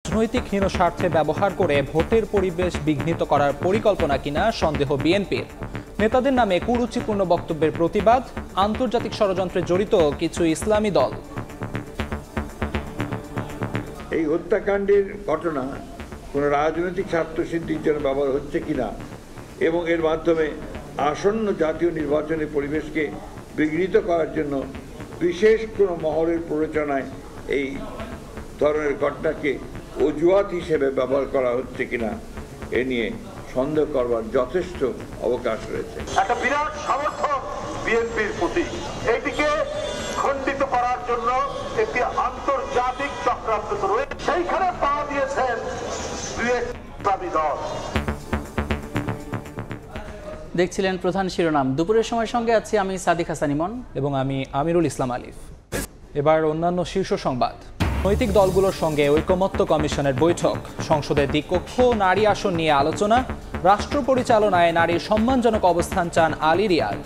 রাজনৈতিক হীন স্বার্থে ব্যবহার করে ভোটের পরিবেশ বিঘ্নিত করার পরিকল্পনা কিনা সন্দেহ বিএনপির। নেতাদের নামে কুরুচিপূর্ণ বক্তব্যের প্রতিবাদ, আন্তর্জাতিক ষড়যন্ত্রে জড়িত কিছু ইসলামী দল। এই হত্যাকাণ্ডের ঘটনা কোনো রাজনৈতিক স্বার্থসিদ্ধির জন্য ব্যবহার হচ্ছে কিনা এবং এর মাধ্যমে আসন্ন জাতীয় নির্বাচনের পরিবেশকে বিঘ্নিত করার জন্য বিশেষ কোনো মহলের প্ররোচনায় এই ধরনের ঘটনাকে অজুহাত হিসেবে ব্যবহার করা হচ্ছে কিনা এ নিয়ে সন্দেহ করবার যথেষ্ট অবকাশ রয়েছে। একটা বিরাট সমর্থন বিএনপির প্রতি, এইটিকে খণ্ডিত করার জন্য একটি আন্তর্জাতিক চক্রান্ত রয়েছে, সেইখানে পা দিয়েছেন ইসলামী দল। দেখছিলেন প্রধান শিরোনাম। দুপুরের সময় সঙ্গে আছি আমি সাদিক হাসান ইমন এবং আমি আমিরুল ইসলাম আলিফ। এবার অন্যান্য শীর্ষ সংবাদ। রাজনৈতিক দলগুলোর সঙ্গে ঐকমত্য কমিশনের বৈঠক, সংসদের দ্বিকক্ষ নারী আসন নিয়ে আলোচনা, রাষ্ট্র পরিচালনায় নারীর সম্মানজনক অবস্থান চান আলী রিয়াজ।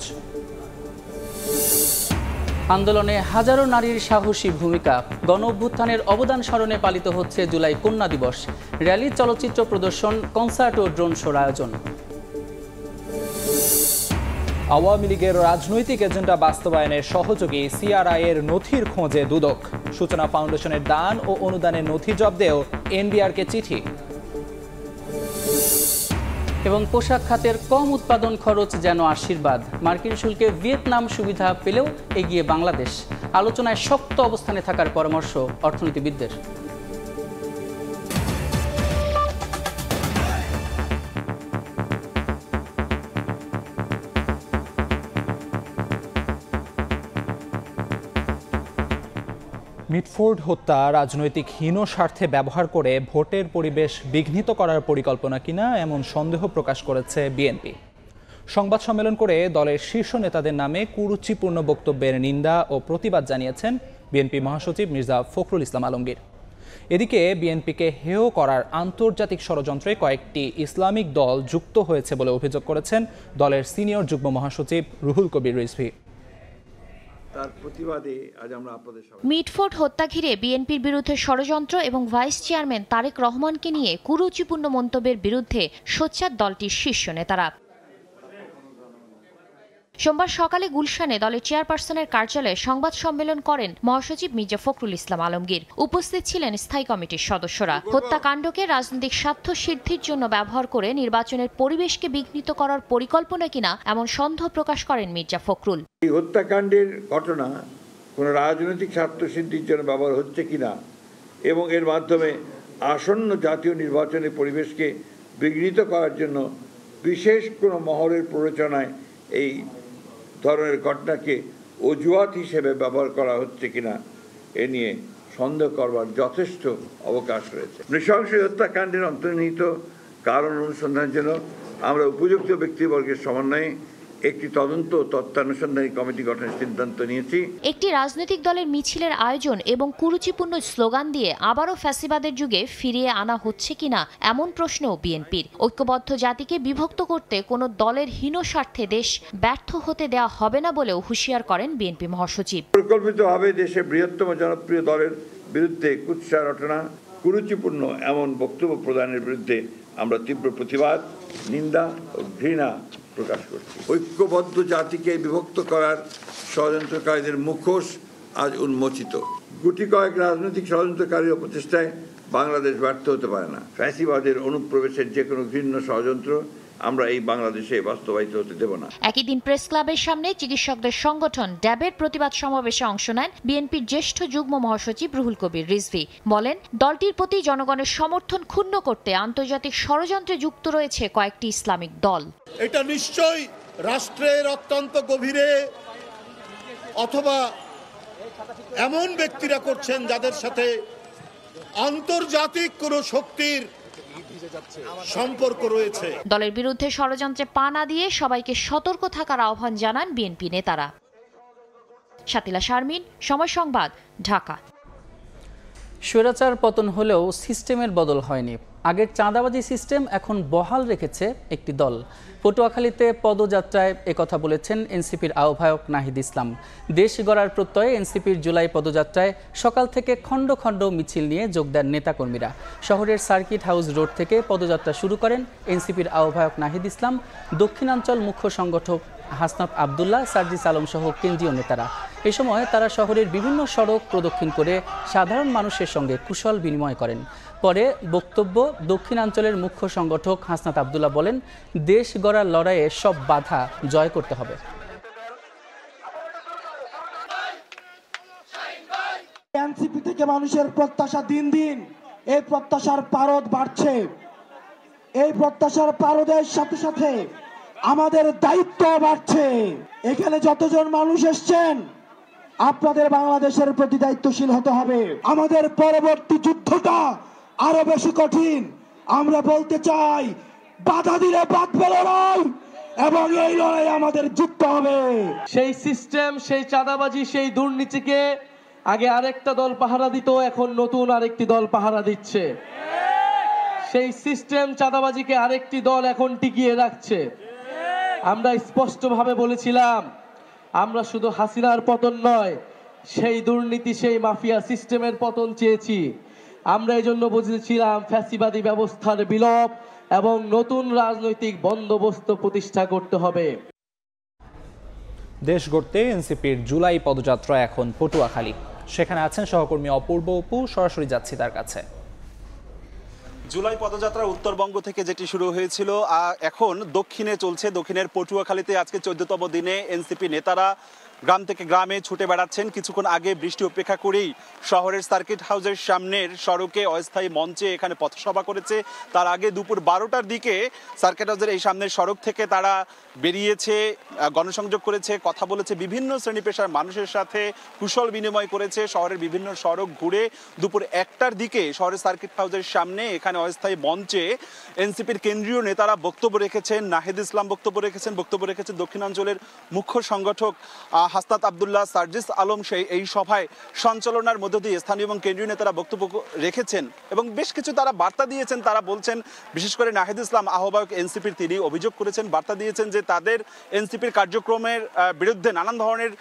আন্দোলনে হাজারো নারীর সাহসী ভূমিকা, গণ অভ্যুত্থানের অবদান স্মরণে পালিত হচ্ছে জুলাই কন্যা দিবস। র্যালি, চলচ্চিত্র প্রদর্শন, কনসার্ট ও ড্রোন শোর আয়োজন। আওয়ামী লীগের রাজনৈতিক এজেন্ডা বাস্তবায়নের সহযোগী সিআরআই-এর নথির খোঁজে দুদক, সূচনা ফাউন্ডেশনের দান ও অনুদানের নথি জব্দেও এনবিআরকে চিঠি। এবং পোশাক খাতের কম উৎপাদন খরচ যেন আশীর্বাদ, মার্কিন শুল্কে ভিয়েতনাম সুবিধা পেলেও এগিয়ে বাংলাদেশ। আলোচনায় শক্ত অবস্থানে থাকার পরামর্শ অর্থনীতিবিদদের। মিটফোর্ড হত্যা রাজনৈতিক হীন স্বার্থে ব্যবহার করে ভোটের পরিবেশ বিঘ্নিত করার পরিকল্পনা কিনা এমন সন্দেহ প্রকাশ করেছে বিএনপি। সংবাদ সম্মেলন করে দলের শীর্ষ নেতাদের নামে কুরুচিপূর্ণ বক্তব্যের নিন্দা ও প্রতিবাদ জানিয়েছেন বিএনপি মহাসচিব মির্জা ফখরুল ইসলাম আলমগীর। এদিকে বিএনপিকে হেয় করার আন্তর্জাতিক ষড়যন্ত্রে কয়েকটি ইসলামিক দল যুক্ত হয়েছে বলে অভিযোগ করেছেন দলের সিনিয়র যুগ্ম মহাসচিব রুহুল কবির রিজভী। মিটফোর্ড হত্যা ঘিরে বিএনপির বিরুদ্ধে ষড়যন্ত্র এবং ভাইস চেয়ারম্যান তারেক রহমানকে নিয়ে কুরুচিপূর্ণ মন্তব্যের বিরুদ্ধে সোচ্চার দলটির শীর্ষ নেতারা। সোমবার সকালে গুলশানে দলের চেয়ারপারসনের কার্যালয়ে সংবাদ সম্মেলন করেন মহাসচিব মির্জা ফখরুল ইসলাম আলমগীর। উপস্থিত ছিলেন স্থায়ী কমিটির সদস্যরা। হত্যাকাণ্ডকে রাজনৈতিক স্বার্থ সিদ্ধির জন্য ব্যবহার করে নির্বাচনের পরিবেশকে বিঘ্নিত করার পরিকল্পনা কিনা এমন সন্দেহ প্রকাশ করেন মির্জা ফখরুল। এই হত্যাকাণ্ডের ঘটনা কোনো রাজনৈতিক স্বার্থসিদ্ধির জন্য ব্যবহার হচ্ছে কিনা এবং এর মাধ্যমে আসন্ন জাতীয় নির্বাচনের পরিবেশকে বিঘ্নিত করার জন্য বিশেষ কোনো মহলের প্ররোচনায় এই ধরনের ঘটনাকে অজুহাত হিসেবে ব্যবহার করা হচ্ছে কিনা এ নিয়ে সন্দেহ করবার যথেষ্ট অবকাশ রয়েছে। নৃশংস হত্যাকাণ্ডের অন্তর্নিহিত কারণ অনুসন্ধানের জন্য আমরা উপযুক্ত ব্যক্তিবর্গের সমন্বয়ে একটি তদন্ত তত্ত্বানুসন্ধানী কমিটি গঠনের সিদ্ধান্ত নিয়েছি। একটি রাজনৈতিক দলের মিছিলের আয়োজন এবং কুরুচিপূর্ণ স্লোগান দিয়ে আবারও ফ্যাসিবাদের যুগে ফিরিয়ে আনা হচ্ছে কিনা এমন প্রশ্নও বিএনপির। ঐক্যবদ্ধ জাতিকে বিভক্ত করতে কোনো দলের হীন স্বার্থে দেশ ব্যর্থ হতে দেওয়া হবে না বলেও হুঁশিয়ার করেন বিএনপি মহাসচিব। পরিকল্পিতভাবে দেশের বৃহত্তম জনপ্রিয় দলের বিরুদ্ধে কুৎসা রটনা, কুরুচিপূর্ণ এমন বক্তব্য প্রদানের বিরুদ্ধে আমরা তীব্র প্রতিবাদ, নিন্দা ও ঘৃণা প্রকাশ করছি। ঐক্যবদ্ধ জাতিকে বিভক্ত করার ষড়যন্ত্রকারীদের মুখোশ আজ উন্মোচিত। গুটি কয়েক রাজনৈতিক ষড়যন্ত্রকারীর প্রচেষ্টায় বাংলাদেশ ব্যর্থ হতে পারে না। ফ্যাসিবাদের অনুপ্রবেশের যে কোনো ঘৃণ্য ষড়যন্ত্র আমরা এই বাংলাদেশে বাস্তবায়িত হতে দেব না। একই দিন প্রেস ক্লাবের সামনে চিকিৎসকদের সংগঠন ড্যাবের প্রতিবাদ সমাবেশে অংশ নেন বিএনপির জ্যেষ্ঠ যুগ্ম মহাসচিব রুহুল কবির রিজভী। বলেন, দলটির প্রতি জনগণের সমর্থন ক্ষুণ্ণ করতে আন্তর্জাতিক ষড়যন্ত্রে যুক্ত রয়েছে কয়েকটি ইসলামিক দল। এটা নিশ্চয়ই রাষ্ট্রের অত্যন্ত গভীরে অথবা এমন ব্যক্তিরা করছেন যাদের সাথে আন্তর্জাতিক কোনো শক্তির সম্পর্ক রয়েছে। দলের বিরুদ্ধে ষড়যন্ত্রে পা না দিয়ে সবাইকে সতর্ক থাকার আহ্বান জানান বিএনপি নেতারা। শাতিলা শারমিন, সময় সংবাদ, ঢাকা। স্বৈরাচার পতন হলেও সিস্টেমের বদল হয়নি। আগের চাঁদাবাজি সিস্টেম এখন বহাল রেখেছে একটি দল। পটুয়াখালীতে পদযাত্রায় একথা বলেছেন এনসিপির আহ্বায়ক নাহিদ ইসলাম। দেশ গড়ার প্রত্যয়ে এনসিপির জুলাই পদযাত্রায় সকাল থেকে খণ্ড খণ্ড মিছিল নিয়ে যোগ দেন নেতাকর্মীরা। শহরের সার্কিট হাউস রোড থেকে পদযাত্রা শুরু করেন এনসিপির আহ্বায়ক নাহিদ ইসলাম, দক্ষিণাঞ্চল মুখ্য সংগঠক হাসনাত আবদুল্লাহ, সার্জিস আলম সহ কেন্দ্রীয় নেতারা। এ সময় তারা শহরের বিভিন্ন সড়ক প্রদক্ষিণ করে সাধারণ মানুষের সঙ্গে কুশল বিনিময় করেন। পরে বক্তব্য দক্ষিণাঞ্চলের মুখ্য সংগঠক হাসনাত আবদুল্লাহ বলেন, দেশ গড়ার লড়াইয়ে সব বাধা জয় করতে হবে। এনসিপি থেকে মানুষের প্রত্যাশা দিন দিন এই প্রত্যাশার পারদ বাড়ছে। এই প্রত্যাশার পারদের সাথে সাথে আমাদের দায়িত্ব বাড়ছে। এখানে যতজন মানুষ এসছেন, আপনাদের বাংলাদেশের প্রতি দায়িত্বশীল হতে হবে। আমাদের পরবর্তী যুদ্ধটা আরো বেশি কঠিন। আমরা বলতে চাই, বাধা দিলে বাঁধবে লড়াই, এবং এই লড়াই আমাদের জিততে হবে। সেই সিস্টেম, সেই চাঁদাবাজি, সেই দুর্নীতিকে আগে আরেকটা দল পাহারা দিত, এখন নতুন আরেকটি দল পাহারা দিচ্ছে। সেই সিস্টেম চাঁদাবাজিকে আরেকটি দল এখন টিকিয়ে রাখছে। আমরা স্পষ্টভাবে বলেছিলাম, আমরা শুধু হাসিনার পতন নয়, সেই দুর্নীতি, সেই মাফিয়া সিস্টেমের পতন চেয়েছি। আমরা এই জন্য বুঝেছিলাম ফ্যাসিবাদী ব্যবস্থার বিলোপ এবং নতুন রাজনৈতিক বন্দোবস্ত প্রতিষ্ঠা করতে হবে। দেশ গড়তে এনসিপির জুলাই পদযাত্রা এখন পটুয়াখালী। সেখানে আছেন সহকর্মী অপূর্ব অপু, সরাসরি যাচ্ছি তার কাছে। জুলাই পদযাত্রা উত্তরবঙ্গ থেকে যেটি শুরু হয়েছিল এখন দক্ষিণে চলছে। দক্ষিণের পটুয়াখালীতে আজকে 14তম দিনে এনসিপি নেতারা গ্রাম থেকে গ্রামে ছুটে বেড়াচ্ছেন। কিছুক্ষণ আগে বৃষ্টি উপেক্ষা করেই শহরের সার্কিট হাউসের সামনের সড়কে অস্থায়ী মঞ্চে এখানে পথসভা করেছে। তার আগে দুপুর 12টার দিকে সার্কিট হাউসের এই সামনের সড়ক থেকে তারা বেরিয়েছে, গণসংযোগ করেছে, কথা বলেছে, বিভিন্ন শ্রেণী পেশার মানুষের সাথে কুশল বিনিময় করেছে। শহরের বিভিন্ন সড়ক ঘুরে দুপুর 1টার দিকে শহরের সার্কিট হাউসের সামনে এখানে অস্থায়ী মঞ্চে এনসিপির কেন্দ্রীয় নেতারা বক্তব্য রেখেছেন। নাহিদ ইসলাম বক্তব্য রেখেছেন দক্ষিণাঞ্চলের মুখ্য সংগঠক হাসনাত আবদুল্লাহ, সার্জিস আলম এই সভায় সঞ্চালনার মধ্য দিয়ে স্থানীয় এবং কেন্দ্রীয় নেতারা বক্তব্য রেখেছেন এবং বেশ কিছু তারা বার্তা দিয়েছেন। তারা বলছেন, বিশেষ করে নাহিদ ইসলাম আহ্বায়ক এনসিপির, তিনি অভিযোগ করেছেন, বার্তা দিয়েছেন যে তাদের এনসিপির কার্যক্রমের বিরুদ্ধে নানান ধরনের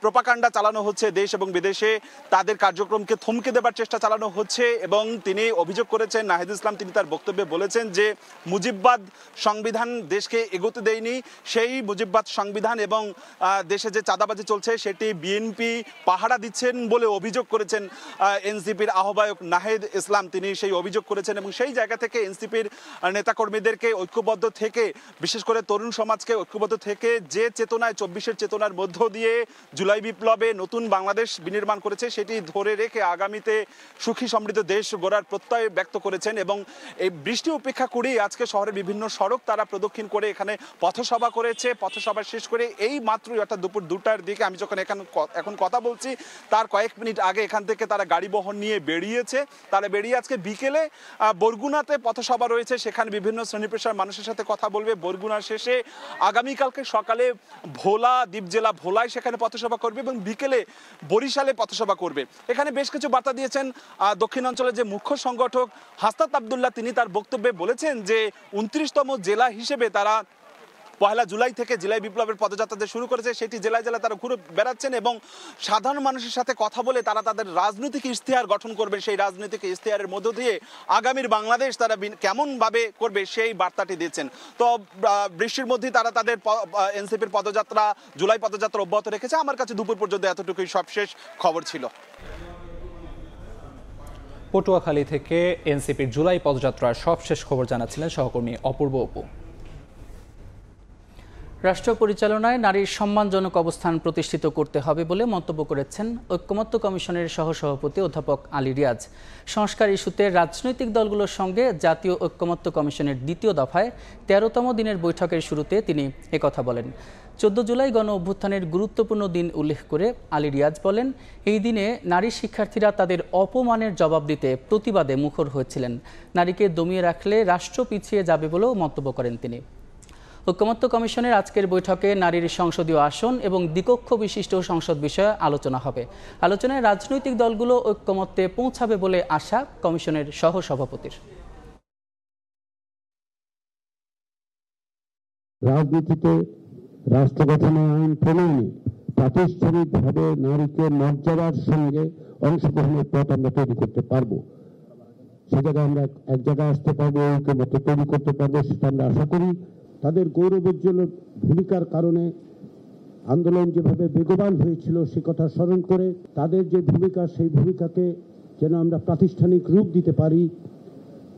প্রোপাগান্ডা চালানো হচ্ছে, দেশ এবং বিদেশে তাদের কার্যক্রমকে থমকে দেবার চেষ্টা চালানো হচ্ছে। এবং তিনি অভিযোগ করেছেন, নাহিদ ইসলাম তিনি তার বক্তব্যে বলেছেন যে মুজিববাদ সংবিধান দেশকে এগোতে দেয়নি, সেই মুজিববাদ সংবিধান এবং দেশে যে চাঁদাবাজি চলছে সেটি বিএনপি পাহারা দিচ্ছেন বলে অভিযোগ করেছেন এনসিপির আহ্বায়ক নাহিদ ইসলাম। তিনি সেই অভিযোগ করেছেন এবং সেই জায়গা থেকে এনসিপির নেতাকর্মীদেরকে ঐক্যবদ্ধ থেকে, বিশেষ করে তরুণ সমাজকে ঐক্যবদ্ধ থেকে যে চেতনায় 24-এর চেতনার মধ্য দিয়ে জুলাই বিপ্লবে নতুন বাংলাদেশ বিনির্মাণ করেছে সেটি ধরে রেখে আগামীতে সুখী সমৃদ্ধ দেশ গড়ার প্রত্যয় ব্যক্ত করেছেন। এবং এই বৃষ্টি উপেক্ষা করেই আজকে শহরের বিভিন্ন সড়ক তারা প্রদক্ষিণ করে এখানে পথসভা করেছে। পথসভা শেষ করে এই মাত্রই, অর্থাৎ দুপুর 2টার দিকে, আমি যখন এখন কথা বলছি তার কয়েক মিনিট আগে এখান থেকে তারা গাড়ি বহন নিয়ে বেরিয়েছে। তারা বেরিয়ে আজকে বিকেলে বরগুনাতে পথসভা রয়েছে, সেখানে বিভিন্ন শ্রেণী পেশার মানুষের সাথে কথা বলবে। বরগুনা শেষে আগামীকালকে সকালে ভোলা, দ্বীপ জেলা ভোলায় সেখানে পথসভা করবে এবং বিকেলে বরিশালে পথসভা করবে। এখানে বেশ কিছু বার্তা দিয়েছেন দক্ষিণাঞ্চলের যে মুখ্য সংগঠক হাসনাত আবদুল্লাহ। তিনি তার বক্তব্যে বলেছেন যে 29তম জেলা হিসেবে তারা 1 জুলাই থেকে জুলাই বিপ্লবের পদযাত্রা শুরু করেছে, সেটি জেলায় জেলায় তারা ঘুরে বেড়াচ্ছেন এবং সাধারণ মানুষের সাথে কথা বলে তারা তাদের রাজনৈতিক ইশতেহার গঠন করবে। সেই রাজনৈতিক ইশতেহারের মধ্য দিয়ে আগামীর বাংলাদেশ তারা কেমনভাবে করবে সেই বার্তাটি দিয়েছেন। তো বৃষ্টির মধ্যেই তারা তাদের এনসিপির পদযাত্রা, জুলাই পদযাত্রা অব্যাহত রেখেছে। আমার কাছে দুপুর পর্যন্ত এতটুকুই সবশেষ খবর ছিল। পটুয়াখালী থেকে এনসিপির জুলাই পদযাত্রার সবশেষ খবর জানাচ্ছিলেন সহকর্মী অপূর্ব অপু। রাষ্ট্র পরিচালনায় নারীর সম্মানজনক অবস্থান প্রতিষ্ঠিত করতে হবে বলে মন্তব্য করেছেন ঐক্যমত্য কমিশনের সহসভাপতি অধ্যাপক আলী রিয়াজ। সংস্কার ইস্যুতে রাজনৈতিক দলগুলোর সঙ্গে জাতীয় ঐক্যমত্য কমিশনের ২য় দফায় ১৩তম দিনের বৈঠকের শুরুতে তিনি একথা বলেন। 14 জুলাই গণ অভ্যুত্থানের গুরুত্বপূর্ণ দিন উল্লেখ করে আলী রিয়াজ বলেন, এই দিনে নারী শিক্ষার্থীরা তাদের অপমানের জবাব দিতে প্রতিবাদে মুখর হয়েছিলেন। নারীকে দমিয়ে রাখলে রাষ্ট্র পিছিয়ে যাবে বলেও মন্তব্য করেন তিনি। ঐকমত্য কমিশনের আজকের বৈঠকে নারীর সংসদীয় আসন এবং দ্বিকক্ষ বিশিষ্ট সংসদ বিষয়ে আলোচনা হবে। আলোচনায় রাজনৈতিক দলগুলো ঐকমত্যে পৌঁছাবে বলে আশা কমিশনের সহসভাপতির। রাজনীতিতে রাষ্ট্র গঠনে আইন প্রণয়নে প্রাতিষ্ঠানিকভাবে নারীকে মর্যাদার সঙ্গে অংশগ্রহণের পথ আমরা তৈরি করতে পারবো। সে জায়গায় আমরা এক জায়গায় আসতে পারবো, ঐক্যমত্য তৈরি করতে পারবো, সেটা আমরা আশা করি। তাদের গৌরবোজ্জ্বল ভূমিকার কারণে আন্দোলন যেভাবে বেগবান হয়েছিল সে কথা স্মরণ করে তাদের যে ভূমিকা, সেই ভূমিকাকে যেন আমরা প্রাতিষ্ঠানিক রূপ দিতে পারি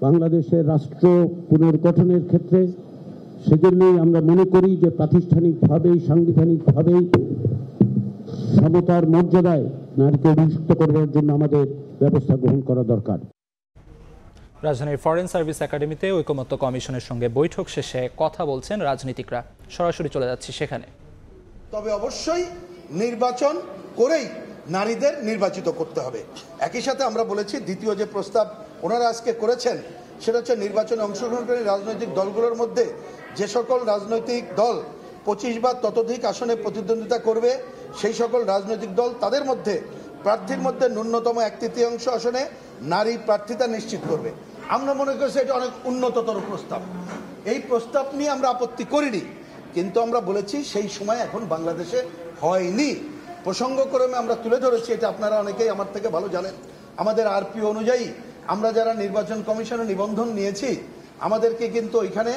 বাংলাদেশের রাষ্ট্র পুনর্গঠনের ক্ষেত্রে। সেজন্যই আমরা মনে করি যে প্রাতিষ্ঠানিকভাবেই সাংবিধানিকভাবেই সমতার মর্যাদায় নারীকে অভিযুক্ত করার জন্য আমাদের ব্যবস্থা গ্রহণ করা দরকার। রাজধানীর ফরেন সার্ভিস একাডেমিতে ঐকমত্য কমিশনের সঙ্গে বৈঠক শেষে কথা বলছেন রাজনীতিকরা। সরাসরি চলে যাচ্ছি সেখানে। তবে অবশ্যই নির্বাচন করেই নারীদের নির্বাচিত করতে হবে। একই সাথে আমরা বলেছি দ্বিতীয় যে প্রস্তাব ওনারা আজকে করেছেন সেটা হচ্ছে নির্বাচনে অংশগ্রহণকারী রাজনৈতিক দলগুলোর মধ্যে যে সকল রাজনৈতিক দল 25 বা ততোধিক আসনে প্রতিদ্বন্দ্বিতা করবে সেই সকল রাজনৈতিক দল তাদের মধ্যে প্রার্থীর মধ্যে ন্যূনতম 1/3 আসনে নারী প্রার্থিতা নিশ্চিত করবে। আমরা মনে করছি এটা অনেক উন্নততর প্রস্তাব। এই প্রস্তাব নিয়ে আমরা আপত্তি করিনি, কিন্তু আমরা বলেছি সেই সময় এখন বাংলাদেশে হয়নি। প্রসঙ্গক্রমে আমরা তুলে ধরেছি, এটা আপনারা অনেকেই আমার থেকে ভালো জানেন। আমাদের আরপি অনুযায়ী আমরা যারা নির্বাচন কমিশনে নিবন্ধন নিয়েছি আমাদেরকে কিন্তু ওইখানে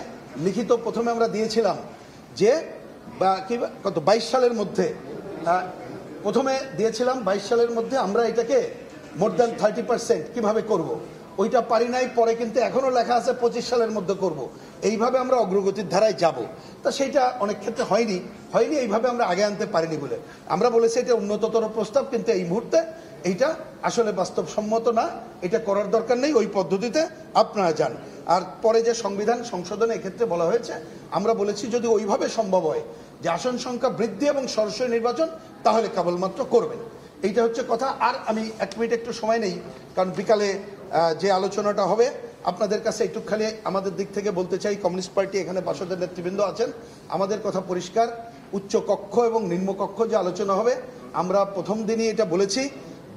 লিখিত প্রথমে আমরা দিয়েছিলাম যে 22 সালের মধ্যে প্রথমে দিয়েছিলাম 22 সালের মধ্যে আমরা এটাকে মোর দ্যান 30% কিভাবে করব, ওইটা পারি নাই। পরে কিন্তু এখনো লেখা আছে 25 সালের মধ্যে করব। এইভাবে আমরা অগ্রগতির ধারায় যাব। তা সেইটা অনেক ক্ষেত্রে হয়নি এইভাবে আমরা আগে আনতে পারিনি বলে আমরা বলেছি এটা উন্নততর প্রস্তাব, কিন্তু এই মুহূর্তে এইটা আসলে বাস্তবসম্মত না, এটা করার দরকার নেই, ওই পদ্ধতিতে আপনারা যান। আর পরে যে সংবিধান সংশোধনে এক্ষেত্রে বলা হয়েছে আমরা বলেছি যদি ওইভাবে সম্ভব হয় যে আসন সংখ্যা বৃদ্ধি এবং সরাসরি নির্বাচন তাহলে কেবলমাত্র করবেন। এইটা হচ্ছে কথা। আর আমি 1 মিনিট একটু সময় নেই, কারণ বিকালে যে আলোচনাটা হবে আপনাদের কাছে একটু খালি আমাদের দিক থেকে বলতে চাই, কমিউনিস্ট পার্টি এখানে বাসদের নেতৃবৃন্দ আছেন, আমাদের কথা পরিষ্কার। উচ্চ কক্ষ এবং নিম্ন কক্ষ যে আলোচনা হবে আমরা প্রথম দিনই এটা বলেছি,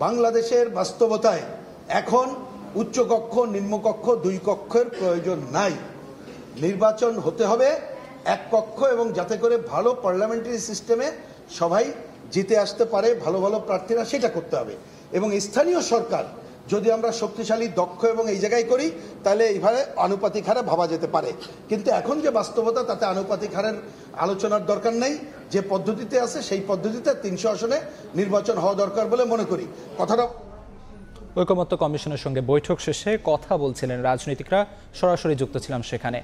বাংলাদেশের বাস্তবতায় এখন উচ্চ কক্ষ নিম্ন কক্ষ 2 কক্ষের প্রয়োজন নাই। নির্বাচন হতে হবে 1 কক্ষ, এবং যাতে করে ভালো পার্লামেন্টারি সিস্টেমে সবাই জিতে আসতে পারে, ভালো ভালো প্রার্থীরা, সেটা করতে হবে। এবং স্থানীয় সরকার যদি আমরা শক্তিশালী দক্ষ এবং এই জায়গায় করি তাহলে এইভাবে আনুপাতিক হারে ভাবা যেতে পারে। কিন্তু এখন যে বাস্তবতা তাতে আনুপাতিক হারের আলোচনার দরকার নেই। যে পদ্ধতিতে আছে সেই পদ্ধতিতে 300 আসনে নির্বাচন হওয়া দরকার বলে মনে করি। কথাটা ঐকমত্য কমিশনের সঙ্গে বৈঠক শেষে কথা বলছিলেন রাজনীতিকরা। সরাসরি যুক্ত ছিলাম সেখানে।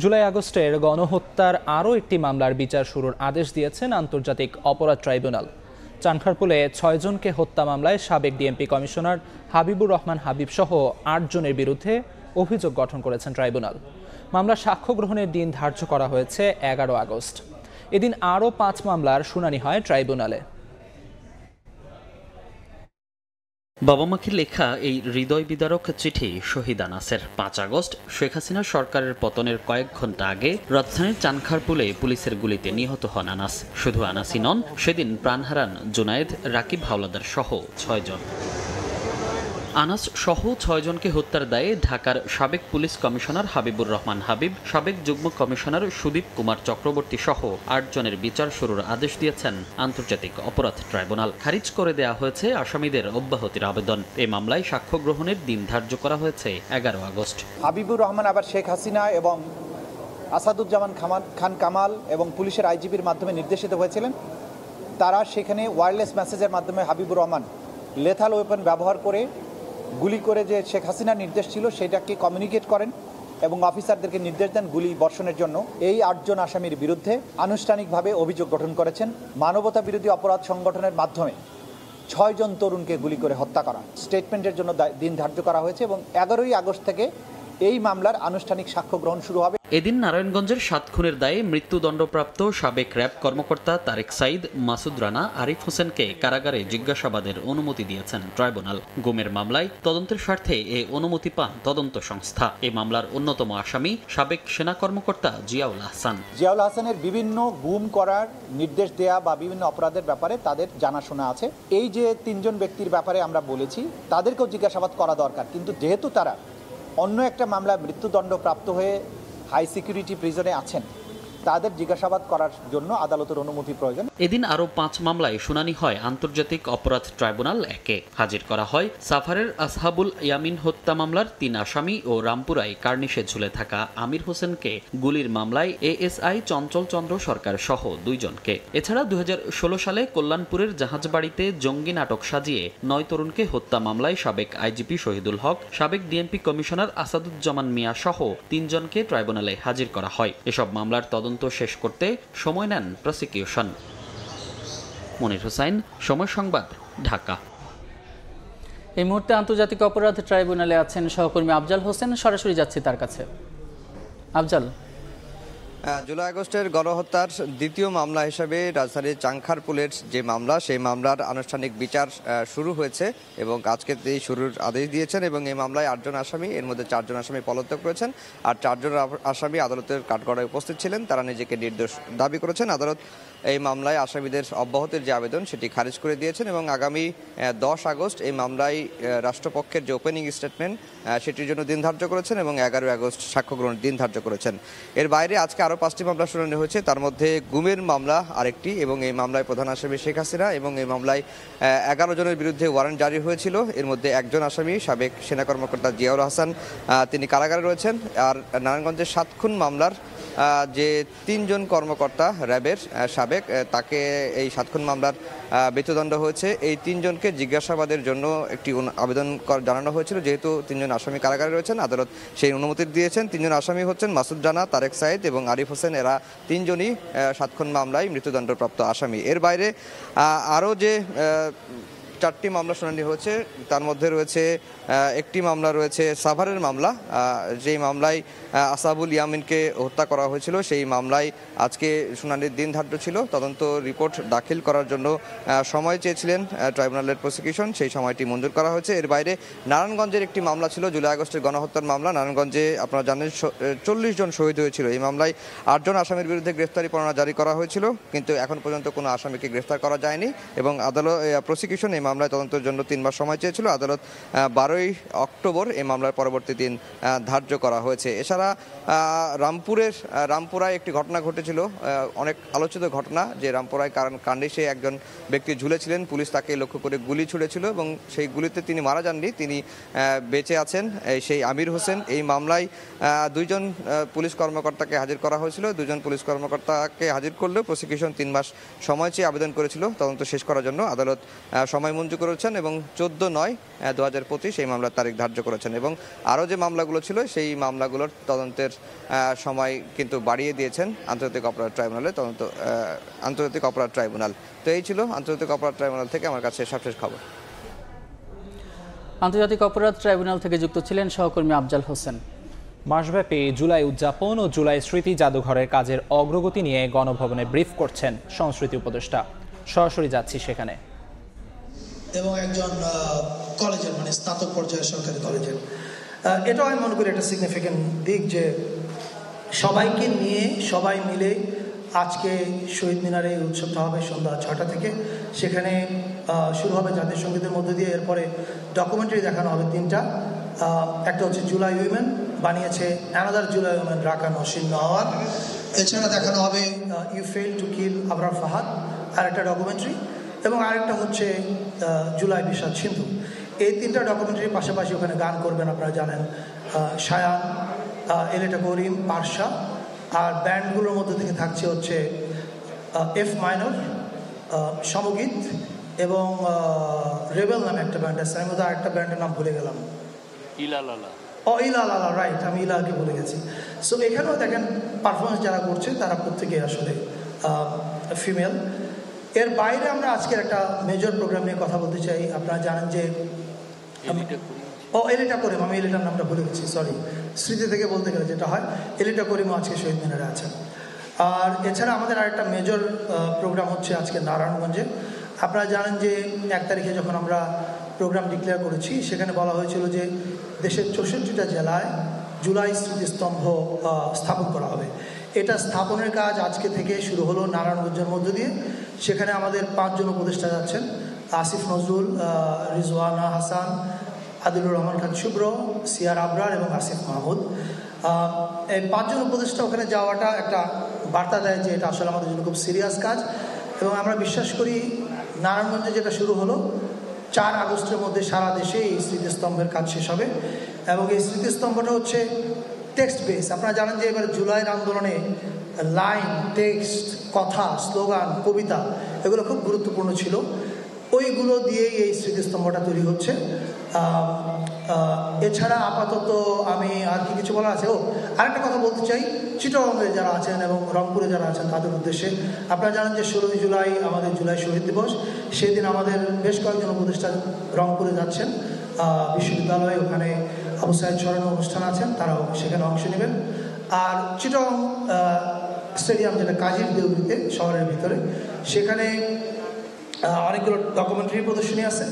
জুলাই আগস্টের গণহত্যার আরও একটি মামলার বিচার শুরুর আদেশ দিয়েছেন আন্তর্জাতিক অপরাধ ট্রাইব্যুনাল। চানখারপুলে 6 জনকে হত্যা মামলায় সাবেক ডিএমপি কমিশনার হাবিবুর রহমান হাবিব সহ 8 জনের বিরুদ্ধে অভিযোগ গঠন করেছেন ট্রাইব্যুনাল। মামলার সাক্ষ্য গ্রহণের দিন ধার্য করা হয়েছে 11 আগস্ট। এদিন আরও 5 মামলার শুনানি হয় ট্রাইব্যুনালে। বাবা মাকে লেখা এই হৃদয় বিদারক চিঠি শহীদ আনাসের। 5 আগস্ট শেখ হাসিনা সরকারের পতনের কয়েক ঘন্টা আগে রাজধানীর চানখারপুলে পুলিশের গুলিতে নিহত হন আনাস। শুধু আনাসই নন, সেদিন প্রাণ হারান জুনায়েদ, রাকিব হাওলাদার সহ 6 জন। আনাস সহ 6 জনকে হত্যার দায়ে ঢাকার সাবেক পুলিশ কমিশনার হাবিবুর রহমান হাবিব, সাবেক যুগ্ম কমিশনার সুদীপ কুমার চক্রবর্তী সহ 8 জনের বিচার শুরুর আদেশ দিয়েছেন আন্তর্জাতিক অপরাধ ট্রাইব্যুনাল। খারিজ করে দেয়া হয়েছে আসামিদের অব্যাহতির আবেদন। এই মামলায় সাক্ষ্য গ্রহণের দিন ধার্য করা হয়েছে 11 আগস্ট। হাবিবুর রহমান আবার শেখ হাসিনা এবং আসাদুজ্জামান খান কামাল এবং পুলিশের আইজিপির মাধ্যমে নির্দেশিত হয়েছিলেন। তারা সেখানে ওয়্যারলেস মেসেজের মাধ্যমে হাবিবুর রহমান লেথাল ওয়েপন ব্যবহার করে গুলি করে যে শেখ হাসিনার নির্দেশ ছিল সেটাকে কমিউনিকেট করেন এবং অফিসারদেরকে নির্দেশ দেন গুলি বর্ষণের জন্য। এই 8 জন আসামির বিরুদ্ধে আনুষ্ঠানিকভাবে অভিযোগ গঠন করেছেন। মানবতা বিরোধী অপরাধ সংগঠনের মাধ্যমে 6 জন তরুণকে গুলি করে হত্যা করা। স্টেটমেন্টের জন্য দিন ধার্য করা হয়েছে এবং 11ই আগস্ট থেকে এই মামলার আনুষ্ঠানিক সাক্ষ্য গ্রহণ শুরু হবে। এদিন নারায়ণগঞ্জের 7 খুনের দায়ে মৃত্যুদণ্ডপ্রাপ্ত সাবেক র্যাব কর্মকর্তা তারেক সাইদ, মাসুদ রানা, আরিফ হোসেনকে কারাগারে জিজ্ঞাসাবাদের অনুমতি দিয়েছেন ট্রাইব্যুনাল। গুমের মামলায় তদন্তের স্বার্থে এ অনুমতি পান তদন্ত সংস্থা। এই মামলার অন্যতম আসামি সাবেক সেনা কর্মকর্তা জিয়াউল আহসান। জিয়াউল আহসানের বিভিন্ন গুম করার নির্দেশ দেয়া বা বিভিন্ন অপরাধের ব্যাপারে তাদের জানাশোনা আছে। এই যে 3 জন ব্যক্তির ব্যাপারে আমরা বলেছি তাদেরকেও জিজ্ঞাসাবাদ করা দরকার, কিন্তু যেহেতু তারা অন্য একটা মামলায় মৃত্যুদণ্ড প্রাপ্ত হয়ে হাই সিকিউরিটি প্রিজনে আছেন, তাদের জিজ্ঞাসাবাদ করার জন্য আদালতের অনুমতি প্রয়োজন। এদিন আরও 5 মামলায় শুনানি হয় আন্তর্জাতিক অপরাধ ট্রাইব্যুনাল 1-এ। হাজির করা হয় সাফারের আসহাবুল ইয়ামিন হত্যা মামলার 3 আসামি ও রামপুরায় কার্নিশে ঝুলে থাকা আমির হোসেনকে গুলির মামলায় এএসআই চঞ্চল চন্দ্র সরকার সহ 2 জনকে। এছাড়া 2016 সালে কল্যাণপুরের জাহাজবাড়িতে জঙ্গি নাটক সাজিয়ে 9 তরুণকে হত্যা মামলায় সাবেক আইজিপি শহীদুল হক, সাবেক ডিএমপি কমিশনার আসাদুজ্জামান মিয়া সহ 3 জনকে ট্রাইব্যুনালে হাজির করা হয়। এসব মামলার তদন্ত শেষ করতে সময় নেন প্রসিকিউশন। মনির হোসাইন, সময় সংবাদ, ঢাকা। এই মুহূর্তে আন্তর্জাতিক অপরাধ ট্রাইব্যুনালে আছেন সহকর্মী আফজাল হোসেন, সরাসরি যাচ্ছি তার কাছে। আফজাল, জুলাই আগস্টের গণহত্যার দ্বিতীয় মামলা হিসাবে রাজধানীর চাংখারপুলের যে মামলা, সেই মামলার আনুষ্ঠানিক বিচার শুরু হয়েছে এবং আজকে এই শুরুর আদেশ দিয়েছেন এবং এই মামলায় 8 জন আসামি, এর মধ্যে 4 জন আসামি পলাতক রয়েছেন আর 4 জন আসামি আদালতের কাঠগড়ায় উপস্থিত ছিলেন। তারা নিজেকে নির্দোষ দাবি করেছেন। আদালত এই মামলায় আসামিদের অব্যাহতির যে আবেদন সেটি খারিজ করে দিয়েছেন এবং আগামী 10 আগস্ট এই মামলায় রাষ্ট্রপক্ষের যে ওপেনিং স্টেটমেন্ট সেটির জন্য দিন ধার্য করেছেন এবং 11 আগস্ট সাক্ষ্য গ্রহণের দিন ধার্য করেছেন। এর বাইরে আজকে আরও 5টি মামলা শুনানি হয়েছে, তার মধ্যে গুমের মামলা আরেকটি এবং এই মামলায় প্রধান আসামি শেখ হাসিনা এবং এই মামলায় 11 জনের বিরুদ্ধে ওয়ারেন্ট জারি হয়েছিল। এর মধ্যে একজন আসামি সাবেক সেনা কর্মকর্তা জিয়াউল আহসান, তিনি কারাগারে রয়েছেন। আর নারায়ণগঞ্জের 7 খুন মামলার যে 3 জন কর্মকর্তা র্যাবের সাবেক, তাকে এই 7 খুন মামলার মৃত্যুদণ্ড হয়েছে। এই 3 জনকে জিজ্ঞাসাবাদের জন্য একটি আবেদন জানানো হয়েছিল। যেহেতু 3 জন আসামি কারাগারে রয়েছেন, আদালত সেই অনুমতি দিয়েছেন। 3 জন আসামি হচ্ছেন মাসুদ রানা, তারেক সাইদ এবং আরিফ হোসেন। এরা 3 জনই 7 খুন মামলায় মৃত্যুদণ্ডপ্রাপ্ত আসামি। এর বাইরে আরও যে 4টি মামলা শুনানি হয়েছে, তার মধ্যে রয়েছে একটি মামলা রয়েছে সাভারের মামলা, যেই মামলায় আসহাবুল ইয়ামিনকে হত্যা করা হয়েছিল। সেই মামলায় আজকে শুনানির দিন ধার্য ছিল। তদন্ত রিপোর্ট দাখিল করার জন্য সময় চেয়েছিলেন ট্রাইব্যুনালের প্রসিকিউশন, সেই সময়টি মঞ্জুর করা হয়েছে। এর বাইরে নারায়ণগঞ্জের একটি মামলা ছিল, জুলাই আগস্টের গণহত্যার মামলা। নারায়ণগঞ্জে আপনারা জানেন 40 জন শহীদ হয়েছিল। এই মামলায় 8 জন আসামির বিরুদ্ধে গ্রেফতারি পরোয়ানা জারি করা হয়েছিল, কিন্তু এখন পর্যন্ত কোনো আসামিকে গ্রেফতার করা যায়নি এবং আদালত প্রসিকিউশন এই মামলায় তদন্তের জন্য 3 মাস সময় চেয়েছিল। আদালত 12ই অক্টোবর এই মামলার পরবর্তী দিন ধার্য করা হয়েছে। এছাড়া রামপুরায় একটি ঘটনা ঘটেছিল, অনেক আলোচিত ঘটনা, যে রামপুরায় কার্নিশে একজন ব্যক্তি ঝুলেছিলেন, পুলিশ তাকে লক্ষ্য করে গুলি ছুড়েছিল এবং সেই গুলিতে তিনি মারা যাননি, তিনি বেঁচে আছেন, সেই আমির হোসেন। এই মামলায় 2 জন পুলিশ কর্মকর্তাকে হাজির করা হয়েছিল। 2 জন পুলিশ কর্মকর্তাকে হাজির করলেও প্রসিকিউশন 3 মাস সময় চেয়ে আবেদন করেছিল তদন্ত শেষ করার জন্য। আদালত সময় মঞ্জুর করেছেন এবং 14/9/2025 এই মামলার তারিখ ধার্য করেছেন এবং আরও যে মামলাগুলো ছিল সেই মামলাগুলোর তদন্তের সময় কিন্তু বাড়িয়ে দিয়েছেন আন্তর্জাতিক অপরাধ ট্রাইব্যুনাল। তো এই ছিল আন্তর্জাতিক অপরাধ ট্রাইব্যুনাল থেকে আমার কাছে সবশেষ খবর। আন্তর্জাতিক অপরাধ ট্রাইব্যুনাল থেকে যুক্ত ছিলেন সহকর্মী আফজাল হোসেন। মাসব্যাপী জুলাই উদযাপন ও জুলাই স্মৃতি জাদুঘরের কাজের অগ্রগতি নিয়ে গণভবনে ব্রিফ করছেন সংস্কৃতি উপদেষ্টা। সরাসরি যাচ্ছি সেখানে। এবং একজন কলেজের মানে স্নাতক পর্যায়ের সরকারি কলেজের, এটাও আমি মনে করি একটা সিগনিফিকেন্ট দিক যে সবাইকে নিয়ে সবাই মিলে আজকে শহীদ মিনারে এই উৎসবটা হবে সন্ধ্যা 6টা থেকে। সেখানে শুরু হবে জাতীয় সঙ্গীতের মধ্য দিয়ে, এরপরে ডকুমেন্টারি দেখানো হবে 3টা। একটা হচ্ছে জুলাই উইমেন, বানিয়েছে another July women Raka Noshin Nawar. এছাড়া দেখানো হবে you fail to kill Abrar Fahad, আর একটা ডকুমেন্টারি, এবং আরেকটা হচ্ছে জুলাই বিষাদ সিন্ধু। এই 3টা ডকুমেন্টারির পাশাপাশি ওখানে গান করবেন, আপনারা জানেন, শায়ান, এলেটা করিম, পারশা। আর ব্যান্ডগুলোর মধ্যে থেকে থাকছে হচ্ছে এফ মাইনর, সমগীত এবং রেবেল নামে একটা ব্যান্ড আছে। আমি বোধহয় আরেকটা ব্যান্ডের নাম ভুলে গেলাম, ইলালালা, রাইট, আমি ইলাকে ভুলে গেছি। সো এখানেও দেখেন পারফরমেন্স যারা করছে তারা প্রত্যেকে আসলে ফিমেল। এর বাইরে আমরা আজকের একটা মেজর প্রোগ্রাম নিয়ে কথা বলতে চাই। আপনারা জানেন যে এলিটা করিম, আমি এলিটার নামটা ভুলে গেছি, সরি, স্মৃতি থেকে বলতে গেলে যেটা হয়, এলিটা করিমও আজকে শহীদ মিনারে আছেন। আর এছাড়া আমাদের আরেকটা মেজর প্রোগ্রাম হচ্ছে আজকে নারায়ণগঞ্জে। আপনারা জানেন যে 1 তারিখে যখন আমরা প্রোগ্রাম ডিক্লেয়ার করেছি, সেখানে বলা হয়েছিল যে দেশের 64টা জেলায় জুলাই স্মৃতিস্তম্ভ স্থাপন করা হবে। এটা স্থাপনের কাজ আজকে থেকে শুরু হলো নারায়ণগঞ্জের মধ্য দিয়ে। সেখানে আমাদের 5 জন উপদেষ্টা যাচ্ছেন, আসিফ নজরুল, রিজওয়ানা হাসান, আদিলুর রহমান খান শুভ্র, সিয়ার আবরার এবং আসিফ মাহমুদ। এই 5 জন উপদেষ্টা ওখানে যাওয়াটা একটা বার্তা দেয় যে এটা আসলে আমাদের জন্য খুব সিরিয়াস কাজ, এবং আমরা বিশ্বাস করি নারায়ণগঞ্জে যেটা শুরু হলো 4 আগস্টের মধ্যে সারা দেশে এই স্মৃতিস্তম্ভের কাজ শেষ হবে। এবং এই স্মৃতিস্তম্ভটা হচ্ছে টেক্সট বেস। আপনারা জানেন যে এবার জুলাইয়ের আন্দোলনে লাইন, টেক্সট, কথা, স্লোগান, কবিতা এগুলো খুব গুরুত্বপূর্ণ ছিল। ওইগুলো দিয়েই এই স্মৃতিস্তম্ভটা তৈরি হচ্ছে। এছাড়া আপাতত আমি আর কি কিছু বলার আছে? আরেকটা কথা বলতে চাই, চিটাগংয়ে যারা আছেন এবং রংপুরে যারা আছেন তাদের উদ্দেশ্যে। আপনারা জানেন যে 16 জুলাই আমাদের জুলাই শহীদ দিবস। সেদিন আমাদের বেশ কয়েকজন উপদেষ্টা রংপুরে যাচ্ছেন বিশ্ববিদ্যালয়ে, ওখানে আবু সাইদ স্মরণীয় অনুষ্ঠান আছেন, তারাও সেখানে অংশ নেবেন। আর চিটাগং স্টেডিয়াম, যেটা কাজীর দেউরিতে শহরের ভিতরে, সেখানে অনেকগুলো ডকুমেন্টারি প্রদর্শনী আছে,